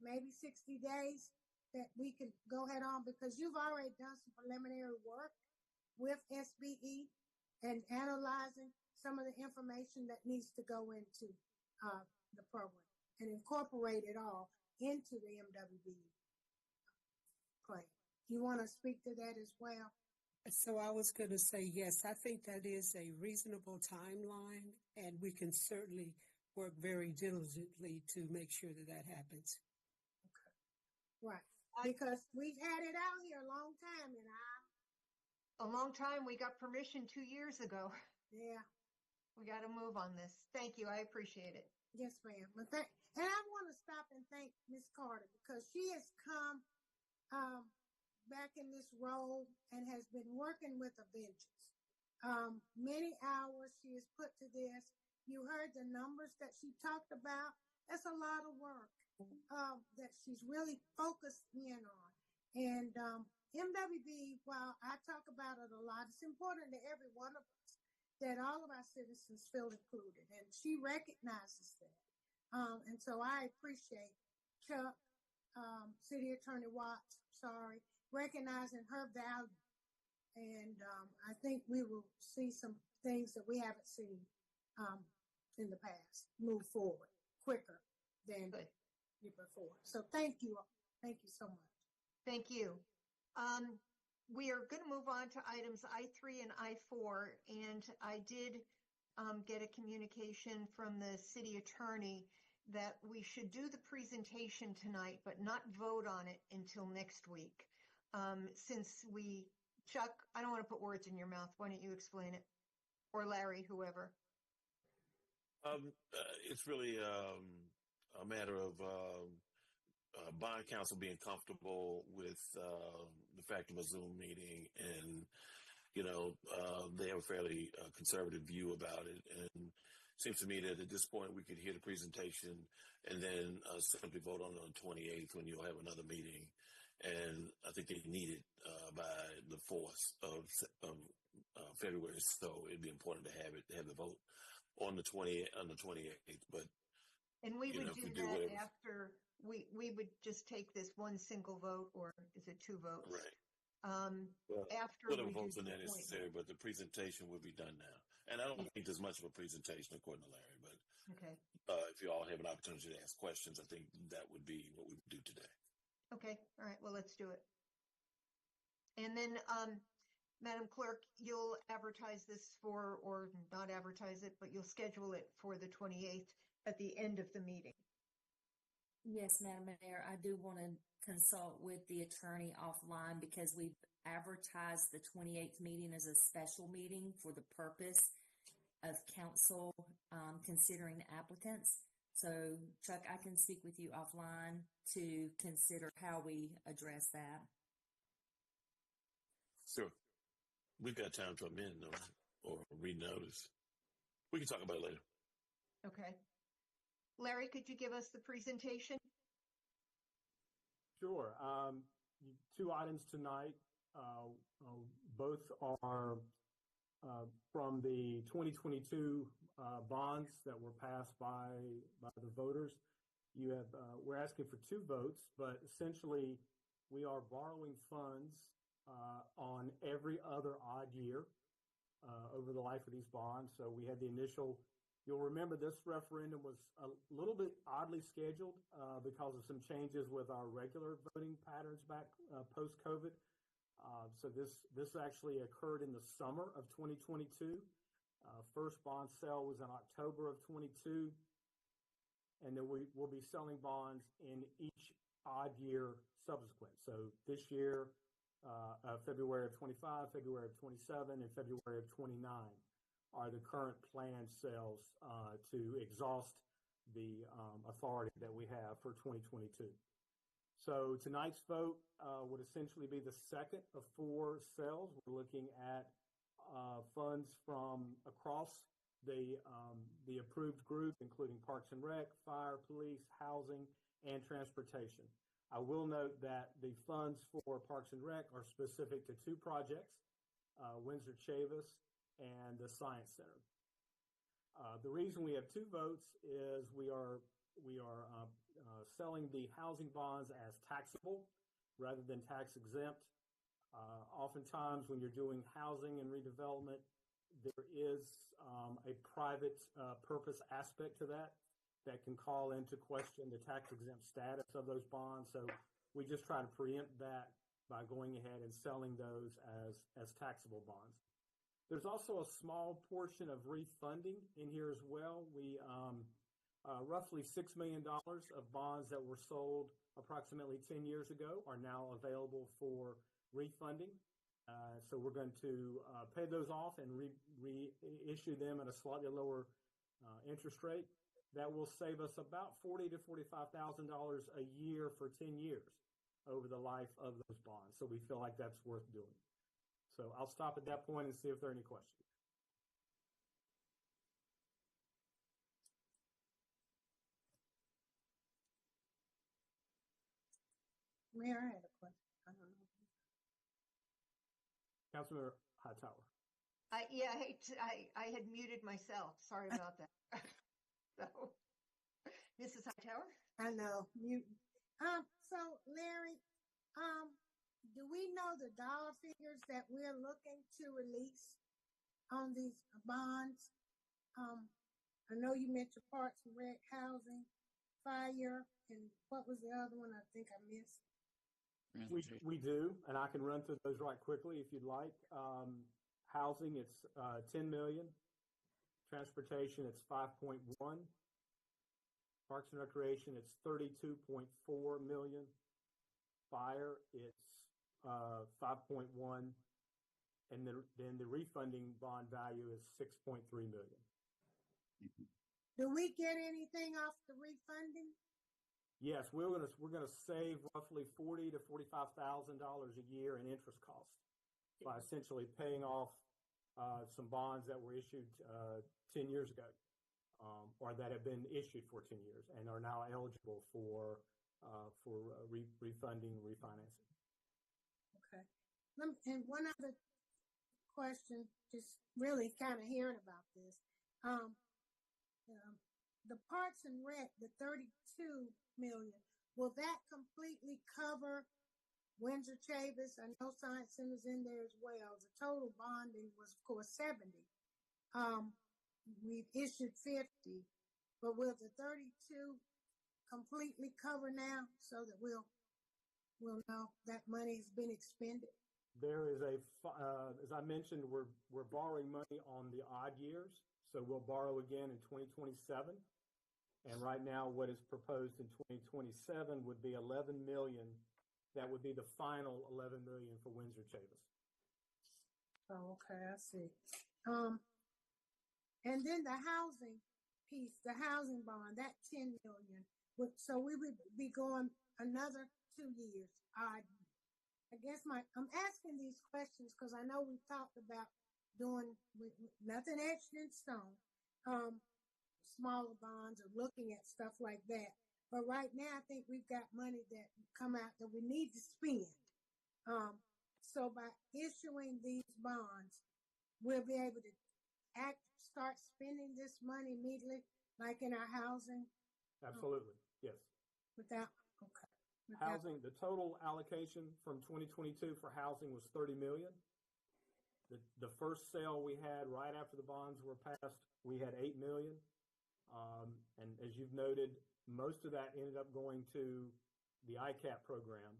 maybe 60 days that we can go ahead on, because you've already done some preliminary work with SBE and analyzing some of the information that needs to go into the program and incorporate it all into the MWBE plan. You want to speak to that as well? So I was going to say, yes, I think that is a reasonable timeline, and we can certainly work very diligently to make sure that that happens. Right. Because we've had it out here a long time, and a long time. We got permission 2 years ago. Yeah. We got to move on this. Thank you. I appreciate it. Yes, ma'am. And I want to stop and thank Ms. Carter because she has come back in this role and has been working with a vengeance. Many hours she has put to this. You heard the numbers that she talked about. That's a lot of work that she's really focused in on. And MWB, while I talk about it a lot, it's important to every one of us that all of our citizens feel included. And she recognizes that. And so I appreciate Chuck, City Attorney Watts, recognizing her value. And I think we will see some things that we haven't seen in the past move forward quicker than before. So thank you. Thank you so much. Thank you. We are going to move on to items I3 and I4, and I did get a communication from the city attorney that we should do the presentation tonight, but not vote on it until next week. Chuck, I don't want to put words in your mouth. Why don't you explain it? Or Larry, whoever. It's really a matter of bond counsel being comfortable with the fact of a Zoom meeting, and they have a fairly conservative view about it. And it seems to me that at this point we could hear the presentation and then simply vote on it on the 28th when you'll have another meeting. And I think they need it by the 4th of February, so it'd be important to have the vote on the 28th. But we would do that whatever. after we would just take this one single vote, or is it 2 votes? Right. After whatever we votes do are the necessary, but the presentation will be done now. And I don't think there's much of a presentation, according to Larry. But okay. If you all have an opportunity to ask questions, I think that would be what we would do today. Okay. All right. Well, let's do it. And then, Madam Clerk, you'll advertise this or not advertise it, but you'll schedule it for the 28th at the end of the meeting. Yes, Madam Mayor, I do want to consult with the attorney offline because we've advertised the 28th meeting as a special meeting for the purpose of council considering applicants. So, Chuck, I can speak with you offline to consider how we address that. Sure. We've got time to amend though, or renotice. We can talk about it later. Okay. Larry, could you give us the presentation? Sure. Two items tonight. Both are from the 2022 bonds that were passed by the voters. We're asking for two votes, but essentially we are borrowing funds on every other odd year over the life of these bonds. So we had the initial. You'll remember this referendum was a little bit oddly scheduled because of some changes with our regular voting patterns back post-COVID. So this actually occurred in the summer of 2022. First bond sale was in October of 22, and then we will be selling bonds in each odd year subsequent. So this year, February of 25, February of 27, and February of 29. Are the current planned sales to exhaust the authority that we have for 2022. So tonight's vote would essentially be the second of four sales. We're looking at funds from across the approved group, including Parks and Rec, Fire, Police, Housing, and Transportation. I will note that the funds for Parks and Rec are specific to two projects, Windsor Chavis and the Science Center. The reason we have two votes is we are selling the housing bonds as taxable rather than tax exempt. Oftentimes when you're doing housing and redevelopment, there is a private purpose aspect to that can call into question the tax exempt status of those bonds. So we just try to preempt that by going ahead and selling those as taxable bonds. There's also a small portion of refunding in here as well. We roughly $6 million of bonds that were sold approximately 10 years ago are now available for refunding. So we're going to pay those off and reissue them at a slightly lower interest rate. That will save us about $40,000 to $45,000 a year for 10 years over the life of those bonds. So we feel like that's worth doing. So I'll stop at that point and see if there are any questions. Mayor, I had a question. I don't know. Councilmember Hightower. I had muted myself. Sorry about that. So, Mrs. Hightower? I know. So Larry, do we know the dollar figures that we're looking to release on these bonds? I know you mentioned Parks and Rec, Housing, Fire, and what was the other one I think I missed? We do, and I can run through those right quickly if you'd like. Housing, it's 10 million. Transportation, it's 5.1. Parks and Recreation, it's 32.4 million. Fire, it's 5.1, and then the refunding bond value is 6.3 million. Do we get anything off the refunding? Yes, we're gonna save roughly $40,000 to $45,000 a year in interest costs by essentially paying off some bonds that were issued 10 years ago, or that have been issued for 10 years and are now eligible for refunding, refinancing. Okay. And one other question, just really kind of hearing about this. The Parks and Rec, the 32 million, will that completely cover Windsor Chavis? I know Science Center's in there as well. The total bonding was, of course, 70. We've issued 50, but will the 32 completely cover now so that we'll know that money has been expended? There is as I mentioned, we're borrowing money on the odd years, so we'll borrow again in 2027. And right now, what is proposed in 2027 would be 11 million. That would be the final 11 million for Windsor Chavis. Oh, okay, I see. And then the housing piece, the housing bond, that 10 million. So we would be going another 2 years. I guess I'm asking these questions because I know we've talked about doing with nothing etched in stone, smaller bonds or looking at stuff like that. But right now, I think we've got money that come out that we need to spend. So by issuing these bonds, we'll be able to start spending this money immediately, like in our housing. Absolutely, yes. Without, okay. Housing, the total allocation from 2022 for housing was 30 million. The first sale we had right after the bonds were passed, we had 8 million. And as you've noted, most of that ended up going to the ICAP program.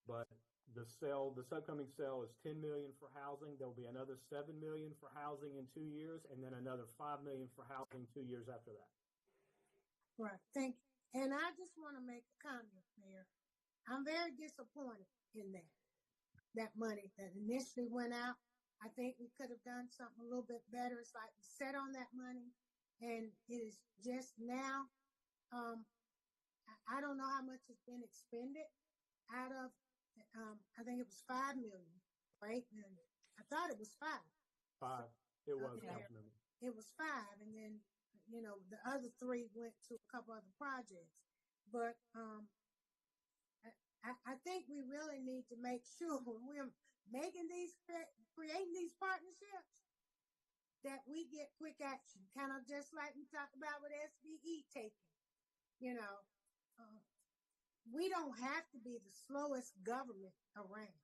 But the upcoming sale is 10 million for housing. There'll be another 7 million for housing in 2 years, and then another 5 million for housing 2 years after that. Right. Thank you. And I just want to make a comment, Mayor. I'm very disappointed in that money that initially went out. I think we could have done something a little bit better. It's like we set on that money, and it is just now. I don't know how much has been expended out of. I think it was 5 million or 8 million. I thought it was 5. 5. It was, Okay. Councilmember. It was 5, and then the other 3 went to a couple other projects. But I think we really need to make sure when we're making creating these partnerships, that we get quick action, kind of just like we talked about with SBE taking. We don't have to be the slowest government around,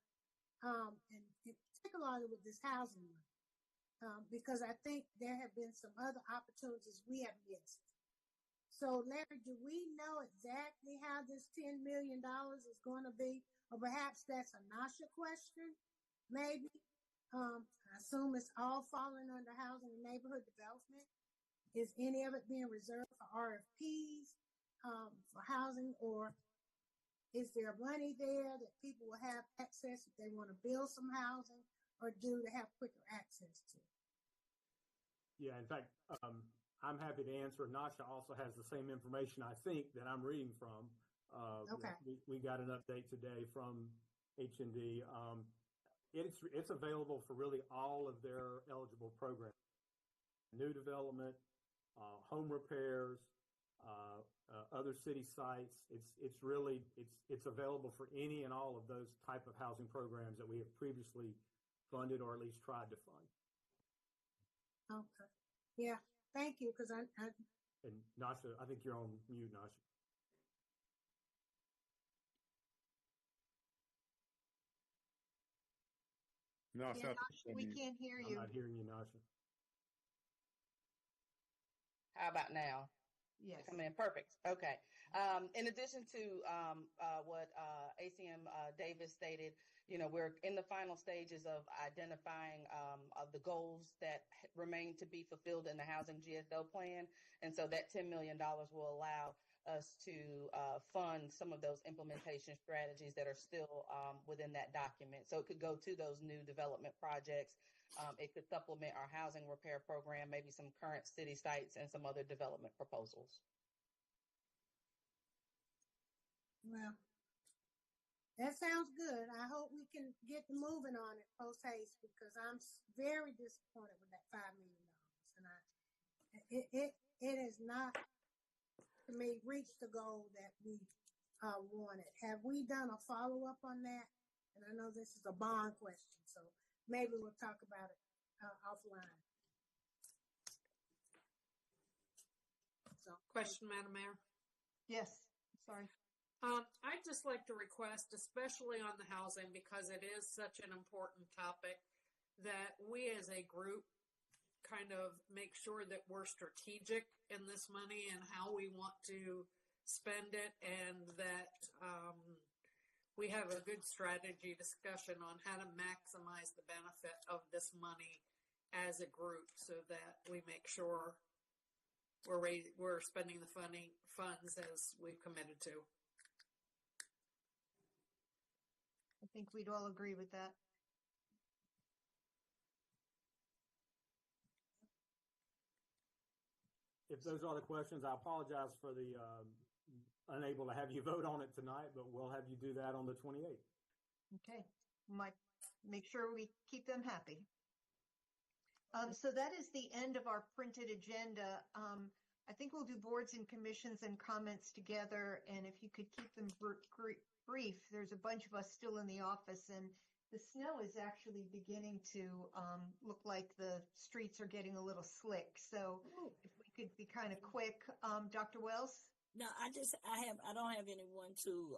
and particularly with this housing money, because I think there have been some other opportunities we have missed. So, Larry, do we know exactly how this $10 million is going to be? Or perhaps that's a Nasha question, maybe? I assume it's all falling under housing and neighborhood development. Is any of it being reserved for RFPs, for housing, or is there money there that people will have access if they want to build some housing or do to have quicker access to? Yeah, in fact, I'm happy to answer. Nasha also has the same information, I think, that I'm reading from. Okay. We got an update today from H&D. It's available for really all of their eligible programs. New development, home repairs, other city sites. It's available for any and all of those type of housing programs that we have previously funded or at least tried to fund. Okay. Yeah. Thank you, because I And Nasha, I think you're on mute, Nasha. Nasha, we can't hear you. I'm not hearing you, Nasha. How about now? Yes. Come in. Perfect. Okay. In addition to what ACM Davis stated, we're in the final stages of identifying the goals that remain to be fulfilled in the housing GSO plan. And so that $10 million will allow us to fund some of those implementation strategies that are still within that document. So it could go to those new development projects. It could supplement our housing repair program, maybe some current city sites and some other development proposals. Well, that sounds good. I hope we can get moving on it post haste, because I'm very disappointed with that $5 million, and it has not, to me, reached the goal that we wanted. Have we done a follow up on that? And I know this is a bond question, so maybe we'll talk about it offline. So, Question, Madam Mayor. Yes. Sorry. I'd just like to request, especially on the housing, because it is such an important topic, that we as a group kind of make sure that we're strategic in this money and how we want to spend it, and that we have a good strategy discussion on how to maximize the benefit of this money as a group, so that we make sure we're spending the funds as we've committed to. I think we'd all agree with that. If those are the questions, I apologize for the unable to have you vote on it tonight, but we'll have you do that on the 28th. Okay, might make sure we keep them happy. So that is the end of our printed agenda. I think we'll do boards and commissions and comments together, and if you could keep them brief. There's a bunch of us still in the office, and the snow is actually beginning to look like the streets are getting a little slick. So if we could be kind of quick. Dr. Wells? No, I don't have anyone to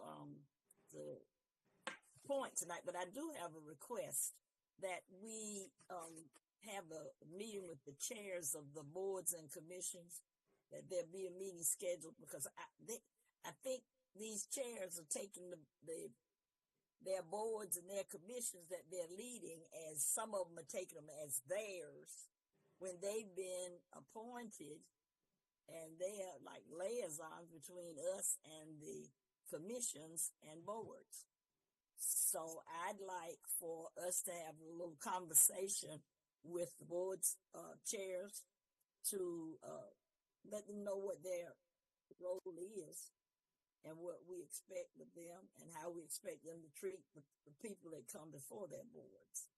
point tonight, but I do have a request that we have a meeting with the chairs of the boards and commissions, that there be a meeting scheduled, because I think these chairs are taking their boards and their commissions that they're leading, as some of them are taking them as theirs when they've been appointed, and they are like liaisons between us and the commissions and boards. So I'd like for us to have a little conversation with the board's chairs to let them know what their role is and what we expect of them and how we expect them to treat the people that come before their boards.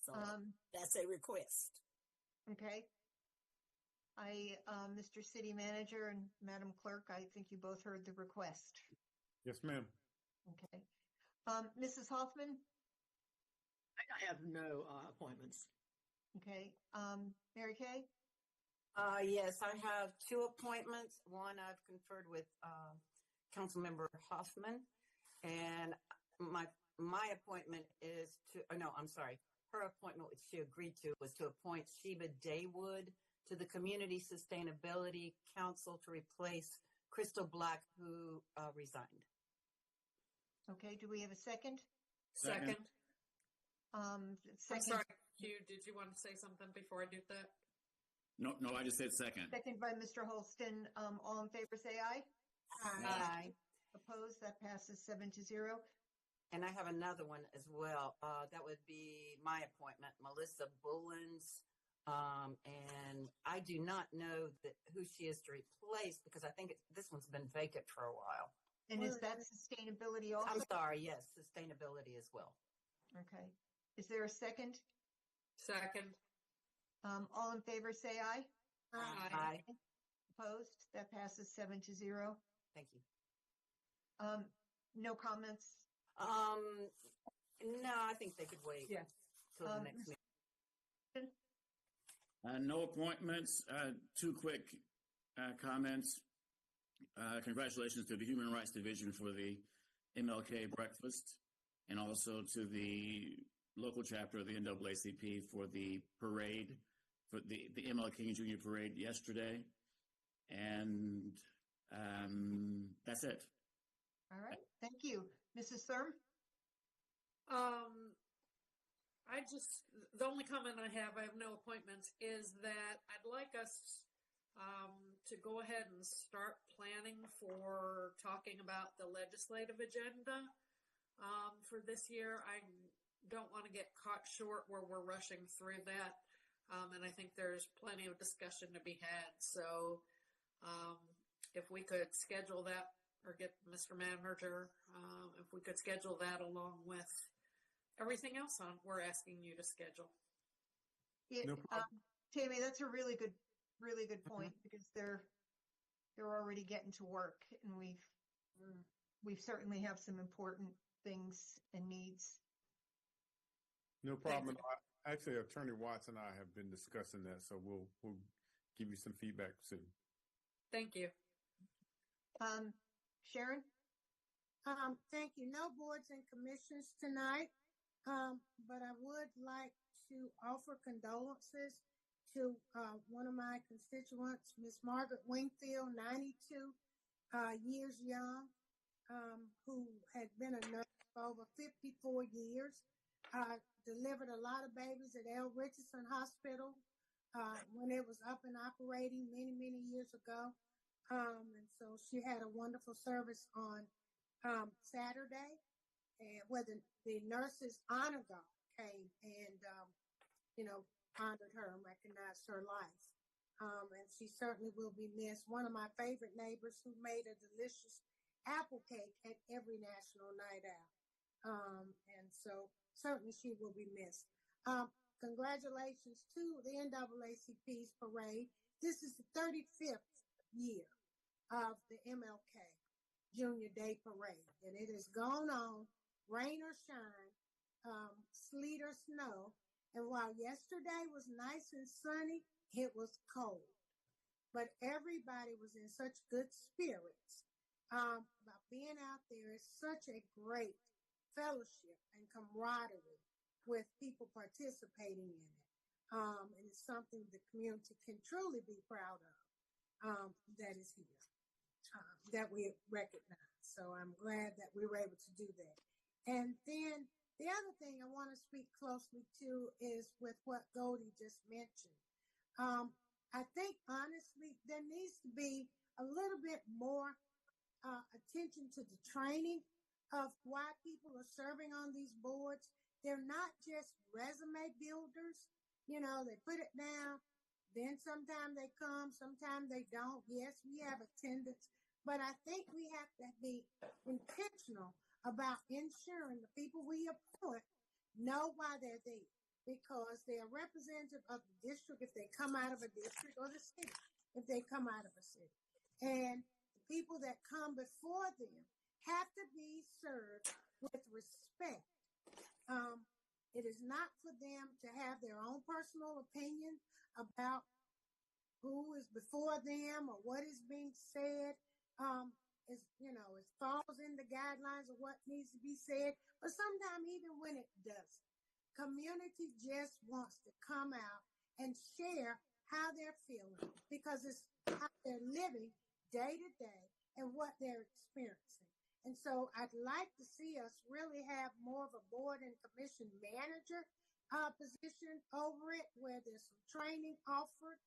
So that's a request. Okay. Mr. City Manager and Madam Clerk, I think you both heard the request. Yes, ma'am. Okay. Mrs. Hoffman? I have no appointments. Okay. Mary Kay? Yes, I have two appointments. One, I've conferred with Councilmember Hoffman, and my appointment is to, her appointment, which she agreed to, was to appoint Sheba Daywood to the Community Sustainability Council to replace Crystal Black, who resigned. Okay, do we have a second? Second. Second. I'm sorry, Hugh, did you want to say something before I do that? No, I just said second. Second by Mr. Holston. All in favor, say aye. Aye. Opposed? That passes 7-0. And I have another one as well. That would be my appointment, Melissa Bullens. And I do not know who she is to replace, because I think this one's been vacant for a while. And is that sustainability also? I'm sorry, yes, sustainability as well. Okay. Is there a second? Second. All in favor, say aye. Aye. Opposed? That passes 7-0. Thank you. No comments? No, I think they could wait till the next meeting. No appointments. Two quick comments. Congratulations to the Human Rights Division for the MLK breakfast, and also to the local chapter of the NAACP for the parade, for the ML King Jr. parade yesterday. And that's it. All right. Thank you. Mrs. Thurm? The only comment I have no appointments, is that I'd like us to go ahead and start planning for talking about the legislative agenda for this year. I don't want to get caught short where we're rushing through that. And I think there's plenty of discussion to be had. So if we could schedule that, or get Mr. Manager, if we could schedule that along with everything else we're asking you to schedule. Yeah, No problem. Tammy, that's a really good point, because they're already getting to work, and we certainly have some important things and needs. No problem. Actually, Attorney Watts and I have been discussing that, so we'll give you some feedback soon. Thank you. Sharon? Thank you. No boards and commissions tonight, but I would like to offer condolences to one of my constituents, Miss Margaret Wingfield, 92 years young, who had been a nurse for over 54 years, delivered a lot of babies at L. Richardson Hospital, when it was up and operating many, many years ago. And so she had a wonderful service on Saturday, and where the nurses honor guard came and honored her and recognized her life. And she certainly will be missed. One of my favorite neighbors who made a delicious apple cake at every National Night Out. And so certainly she will be missed. Congratulations to the NAACP's parade. This is the 35th year of the MLK Junior Day Parade, and it has gone on, rain or shine, sleet or snow. And while yesterday was nice and sunny, it was cold. But everybody was in such good spirits about being out there. It's such a great fellowship and camaraderie with people participating in it. And it's something the community can truly be proud of that is here, that we recognize. So I'm glad that we were able to do that. And then the other thing I want to speak closely to is with what Goldie just mentioned. I think, honestly, there needs to be a little bit more attention to the training of why people are serving on these boards. They're not just resume builders. They put it down, then sometimes they come, sometimes they don't. Yes, we have attendance, but I think we have to be intentional about ensuring the people we appoint know why they're there, because they are representative of the district if they come out of a district, or the city if they come out of a city. And the people that come before them have to be served with respect. It is not for them to have their own personal opinion about who is before them or what is being said. It falls in the guidelines of what needs to be said, but sometimes even when it doesn't, community just wants to come out and share how they're feeling, because it's how they're living day to day and what they're experiencing. And so I'd like to see us really have more of a board and commission manager position over it, where there's some training offered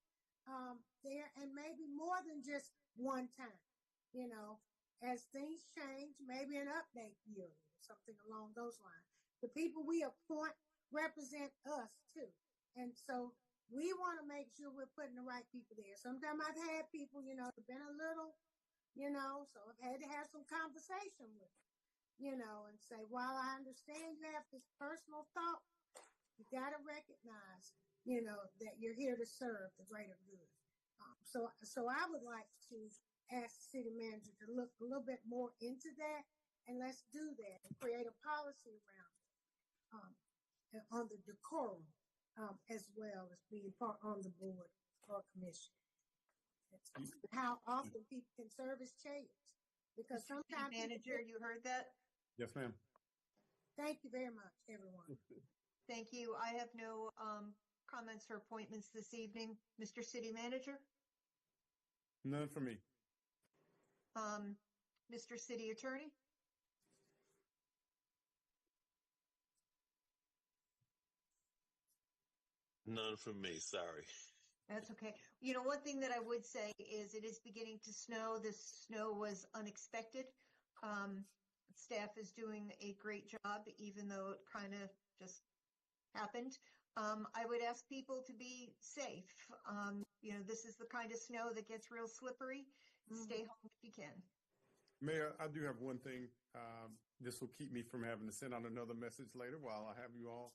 there, and maybe more than just one time. As things change, maybe an update year or something along those lines. The people we appoint represent us too. And so we want to make sure we're putting the right people there. Sometimes I've had people, have been a little, so I've had to have some conversation with them, and say, while I understand you have this personal thought, you got to recognize, that you're here to serve the greater good. So I would like to ask the city manager to look a little bit more into that, and let's do that and create a policy around it, on the decorum, as well as being part on the board or commission. How often people can serve as chairs, because Mr. sometimes Manager, you heard that? Yes, ma'am. Thank you very much, everyone. Thank you. I have no comments or appointments this evening. Mr. City Manager? None for me. Mr. City Attorney? None from me. Sorry. That's okay. One thing that I would say is it is beginning to snow. This snow was unexpected. Staff is doing a great job, even though it kind of just happened. I would ask people to be safe. This is the kind of snow that gets real slippery. Stay home if you can. Mayor, I do have one thing. This will keep me from having to send out another message later while I have you all.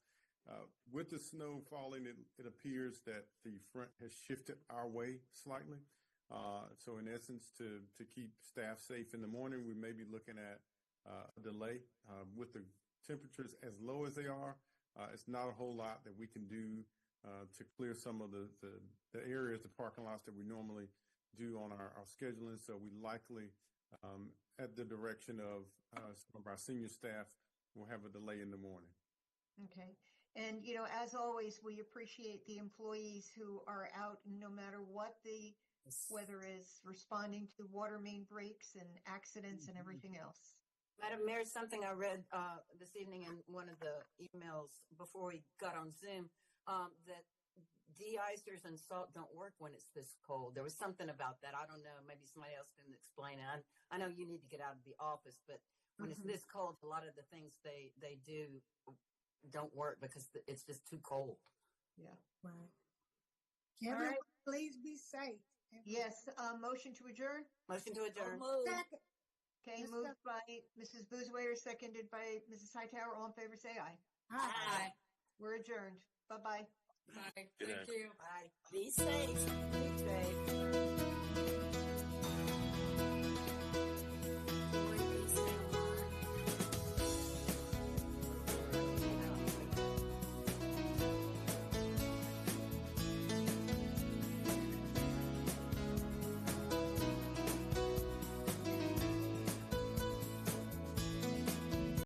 With the snow falling, it appears that the front has shifted our way slightly. So in essence, to keep staff safe in the morning, we may be looking at a delay. With the temperatures as low as they are, it's not a whole lot that we can do to clear some of the areas, the parking lots that we normally do on our scheduling. So we likely, at the direction of some of our senior staff, will have a delay in the morning. Okay. And, as always, we appreciate the employees who are out, no matter what the weather is, responding to water main breaks and accidents and everything else. Madam Mayor, something I read this evening in one of the emails before we got on Zoom, that de-icers and salt don't work when it's this cold. There was something about that. I don't know. Maybe somebody else can explain it. I know you need to get out of the office, but when it's this cold, a lot of the things they do don't work because it's just too cold. Yeah. Right. Everyone, please be safe. Yes, motion to adjourn? Motion to adjourn. Second. Okay, moved by Mrs. Boozwayer, seconded by Mrs. Hightower. All in favor, say aye. Aye. We're adjourned. Bye-bye. Bye. Good Thank night. you. Bye. Be safe. Be safe.